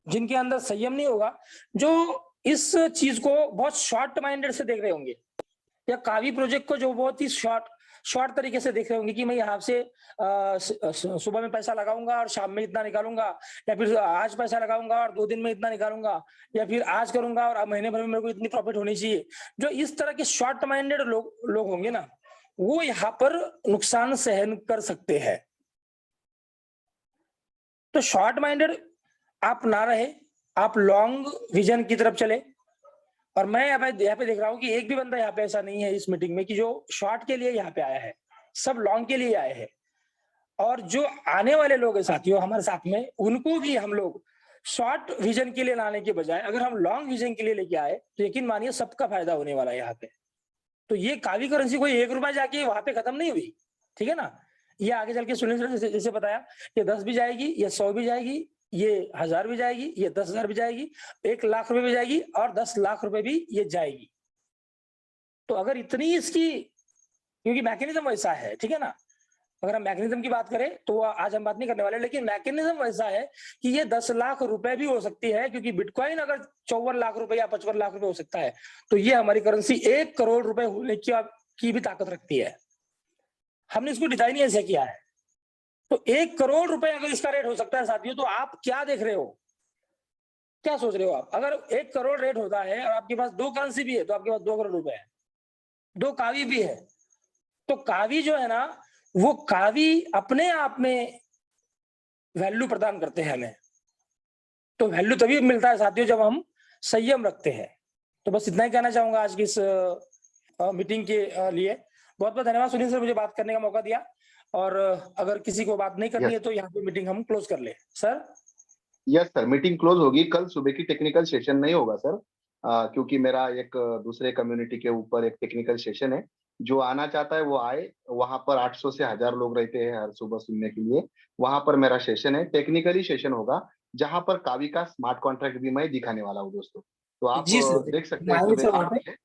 जिनके अंदर संयम नहीं होगा, जो इस चीज को बहुत शॉर्ट माइंडेड से देख रहे होंगे, या कावी प्रोजेक्ट को जो बहुत ही शॉर्ट तरीके से देख रहे होंगे कि मैं यहाँ से सुबह में पैसा लगाऊंगा और शाम में इतना निकालूंगा, या फिर आज पैसा लगाऊंगा और 2 दिन में इतना निकालूंगा, या फिर आज करूंगा और महीने भर में मेरे को इतनी प्रॉफिट होनी चाहिए। जो इस तरह के शॉर्ट माइंडेड लोग होंगे ना, वो यहाँ पर नुकसान सहन कर सकते हैं। तो शॉर्ट माइंडेड आप ना रहे, आप लॉन्ग विजन की तरफ चले। और मैं यहाँ पे देख रहा हूँ कि एक भी बंदा यहाँ पे ऐसा नहीं है इस मीटिंग में कि जो शॉर्ट के लिए यहाँ पे आया है, सब लॉन्ग के लिए आए हैं। और जो आने वाले लोग हैं साथियों हमारे साथ में, उनको भी हम लोग शॉर्ट विजन के लिए लाने के बजाय अगर हम लॉन्ग विजन के लिए लेके आए तो यकीन मानिए सबका फायदा होने वाला है यहाँ पे। तो ये कावी करेंसी कोई 1 रुपया जाके वहां पे खत्म नहीं हुई, ठीक है ना? ये आगे चल के सुनील सर जैसे बताया, ये 10 भी जाएगी, ये 100 भी जाएगी, ये 1000 भी जाएगी, ये 10,000 भी जाएगी, 1 लाख रुपए भी जाएगी और 10 लाख रुपए भी ये जाएगी। तो अगर इतनी इसकी, क्योंकि मैकेनिज्म वैसा है, ठीक है ना? अगर हम मैकेनिज्म की बात करें तो आज हम बात नहीं करने वाले, लेकिन मैकेनिज्म वैसा है कि ये 10 लाख रुपए भी हो सकती है, क्योंकि बिटकॉइन अगर 54 लाख रुपए या 55 लाख रुपए हो सकता है, तो ये हमारी करेंसी 1 करोड़ रुपए होने की भी ताकत रखती है। हमने इसको डिजाइन ही ऐसे किया है। तो 1 करोड़ रुपए अगर इसका रेट हो सकता है साथियों, तो आप क्या देख रहे हो, क्या सोच रहे हो आप? अगर 1 करोड़ रेट होता है और आपके पास 2 करेंसी भी है तो आपके पास 2 करोड़ रुपए है, 2 कावी भी है। तो कावी जो है ना, वो कावी अपने आप में वैल्यू प्रदान करते हैं हमें। तो वैल्यू तभी मिलता है साथियों जब हम संयम रखते हैं। तो बस इतना ही कहना चाहूंगा आज की इस मीटिंग के लिए। बहुत बहुत धन्यवाद सुनील सर, मुझे बात करने का मौका दिया। और अगर किसी को बात नहीं करनी है तो यहाँ पे मीटिंग हम क्लोज कर ले sir. Yes sir, meeting close होगी। कल सुबह की टेक्निकल सेशन नहीं होगा सर, क्योंकि मेरा एक दूसरे कम्युनिटी के ऊपर एक टेक्निकल सेशन है। जो आना चाहता है वो आए, वहां पर 800 से 1000 लोग रहते हैं हर सुबह सुनने के लिए। वहां पर मेरा सेशन है, टेक्निकली सेशन होगा, जहां पर कावी का स्मार्ट कॉन्ट्रैक्ट भी मैं दिखाने वाला हूँ दोस्तों। तो आप जी सर, देख सकते हैं सुबह 8 बजे।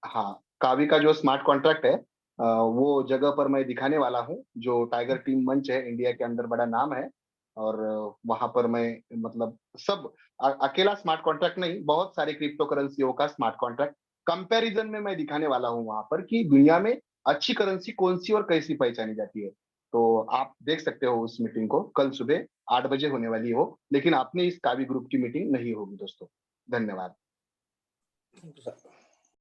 हाँ, कावी का जो स्मार्ट कॉन्ट्रैक्ट है वो जगह पर मैं दिखाने वाला हूँ, जो टाइगर टीम मंच है, इंडिया के अंदर बड़ा नाम है। और वहां पर मैं मतलब सब अकेला स्मार्ट कॉन्ट्रैक्ट नहीं, बहुत सारे क्रिप्टो करेंसियों का स्मार्ट कॉन्ट्रैक्ट कंपैरिजन में मैं दिखाने वाला हूँ वहां पर, कि दुनिया में अच्छी करेंसी कौन सी और कैसी पहचानी जाती है। तो आप देख सकते हो उस मीटिंग को, कल सुबह 8 बजे होने वाली हो, लेकिन आपने इस कावी ग्रुप की मीटिंग नहीं होगी दोस्तों। धन्यवाद। सर।